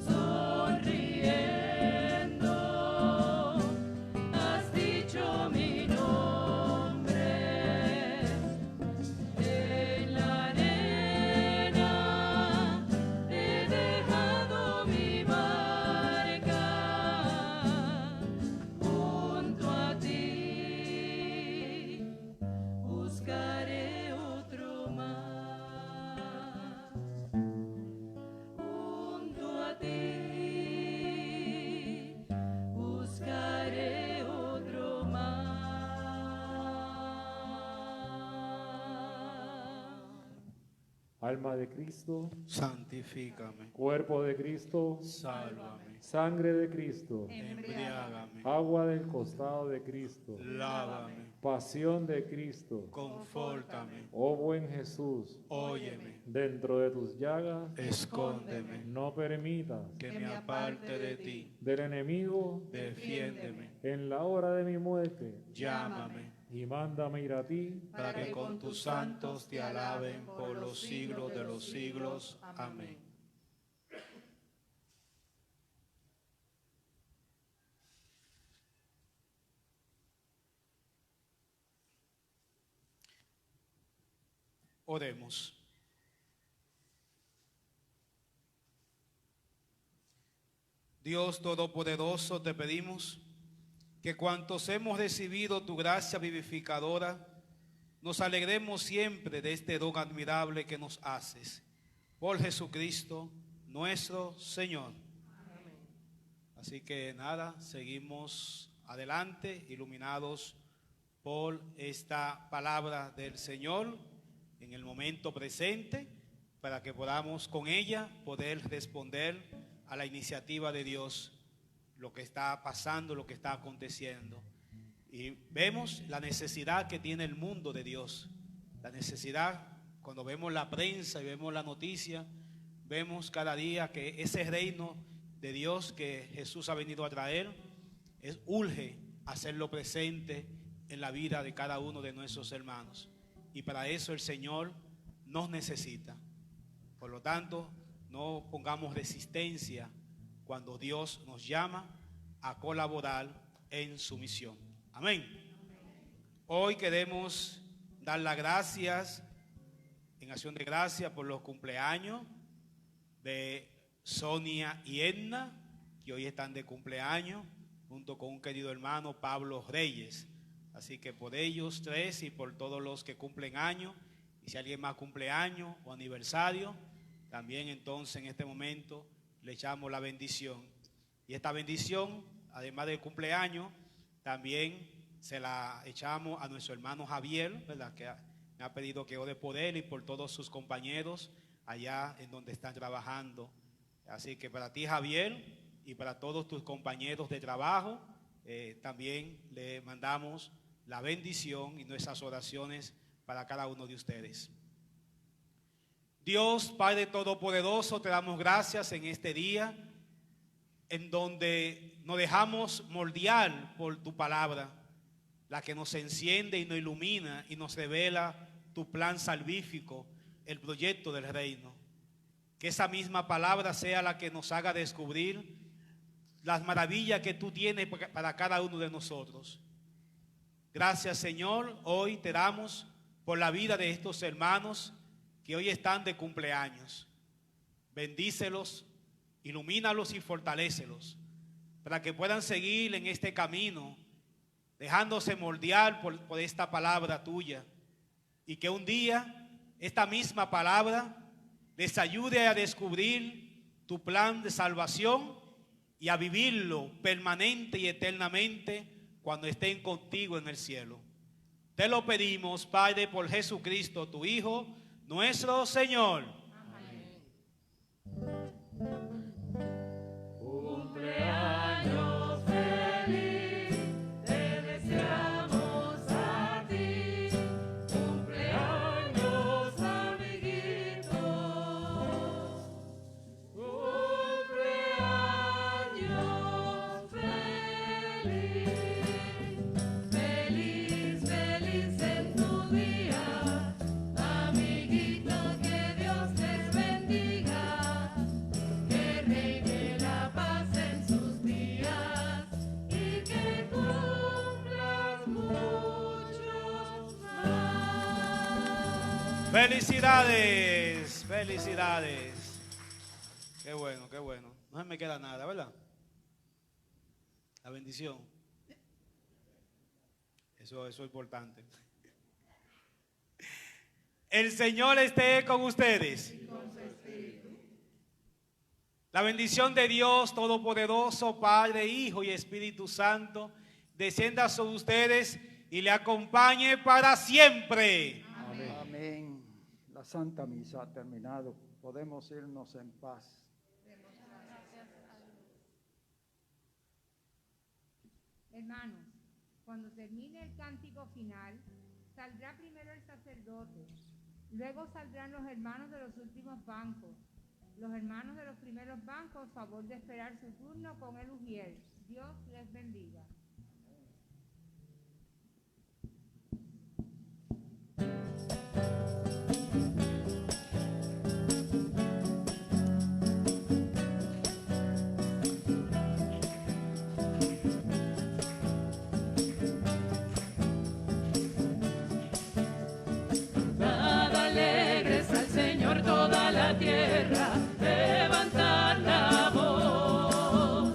sonriendo, has dicho mi nombre. En la arena he dejado mi barca, junto a ti buscaré otro mar. Junto a ti buscaré otro mar. Alma de Cristo, Santifícame, cuerpo de Cristo, sálvame, sangre de Cristo, embriágame, agua del costado de Cristo, lávame, pasión de Cristo. confórtame, Oh buen Jesús, óyeme, dentro de tus llagas escóndeme, no permitas que me aparte de ti, del enemigo defiéndeme, en la hora de mi muerte llámame, y mándame ir a ti. para que con tus santos te alaben por los siglos de los siglos. Amén. Oremos. Dios Todopoderoso, te pedimos que cuantos hemos recibido tu gracia vivificadora, nos alegremos siempre de este don admirable que nos haces. Por Jesucristo, nuestro Señor. Así que nada, seguimos adelante, iluminados por esta palabra del Señor en el momento presente, para que podamos con ella poder responder a la iniciativa de Dios, lo que está pasando, lo que está aconteciendo. Y vemos la necesidad que tiene el mundo de Dios, la necesidad, cuando vemos la prensa y vemos la noticia, vemos cada día que ese reino de Dios que Jesús ha venido a traer, urge hacerlo presente en la vida de cada uno de nuestros hermanos. Y para eso el Señor nos necesita. Por lo tanto, no pongamos resistencia cuando Dios nos llama a colaborar en su misión. Amén. Hoy queremos dar las gracias, en acción de gracias, por los cumpleaños de Sonia y Edna, que hoy están de cumpleaños, junto con un querido hermano, Pablo Reyes. Así que por ellos tres y por todos los que cumplen años, y si alguien más cumple años o aniversario, también entonces en este momento le echamos la bendición. Y esta bendición, además del cumpleaños, también se la echamos a nuestro hermano Javier, ¿verdad? Que me ha pedido que ore por él y por todos sus compañeros allá en donde están trabajando. Así que para ti, Javier, y para todos tus compañeros de trabajo, también le mandamos la bendición y nuestras oraciones para cada uno de ustedes. Dios, Padre Todopoderoso, te damos gracias en este día en donde nos dejamos moldear por tu palabra, la que nos enciende y nos ilumina y nos revela tu plan salvífico, el proyecto del reino. Que esa misma palabra sea la que nos haga descubrir las maravillas que tú tienes para cada uno de nosotros. Gracias, Señor, hoy te damos por la vida de estos hermanos que hoy están de cumpleaños. Bendícelos, ilumínalos y fortalécelos para que puedan seguir en este camino, dejándose moldear por esta palabra tuya, y que un día esta misma palabra les ayude a descubrir tu plan de salvación y a vivirlo permanente y eternamente cuando estén contigo en el cielo. Te lo pedimos, Padre, por Jesucristo, tu Hijo, nuestro Señor. Cumpleaños feliz, te deseamos a ti. Cumpleaños, amiguitos. Cumpleaños feliz. Feliz, feliz en tu día. Amiguito, que Dios les bendiga. Que reine la paz en sus días y que cumplas muchos más. Felicidades, felicidades. Qué bueno, qué bueno. No se me queda nada, ¿verdad? La bendición. Eso es importante. El Señor esté con ustedes. La bendición de Dios Todopoderoso, Padre, Hijo y Espíritu Santo, descienda sobre ustedes y le acompañe para siempre. Amén. La Santa Misa ha terminado. Podemos irnos en paz. Hermanos, cuando termine el cántico final, saldrá primero el sacerdote, luego saldrán los hermanos de los últimos bancos. Los hermanos de los primeros bancos, favor de esperar su turno con el ujier. Dios les bendiga. Cantad alegres al Señor toda la tierra, levantad la voz.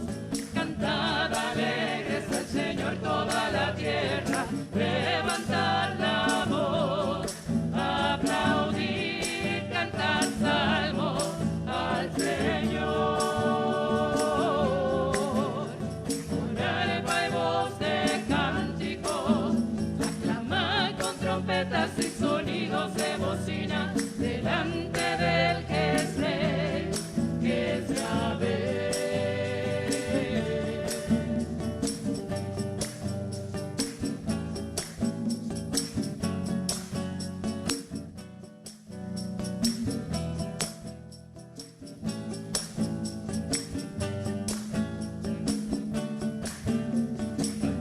Cantad alegres al Señor toda la tierra, levantad la voz. Aplaudid, cantad salmos al Señor. Con arpa y voz de cánticos, aclamad con trompetas y sonidos de bocina delante del que es rey, que es Yahvé.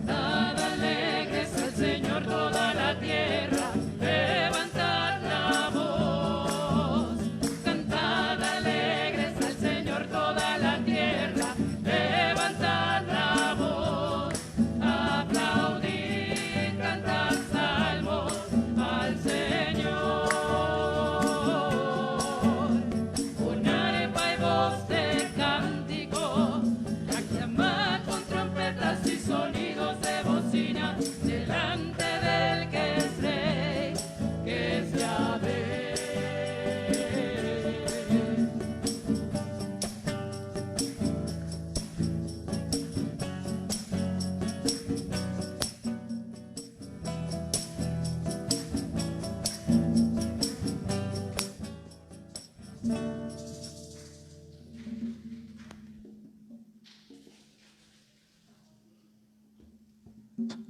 Cantad alegres al Señor toda la tierra, levantad la voz. Cantad alegres al Señor toda la tierra, levantad la voz. Aplaudid, cantad salmos al Señor. Con arpa y voz de cántico, aclamad con trompetas y sonidos de bocina delante del que es rey, que es Yahvé.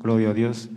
Gloria a Dios.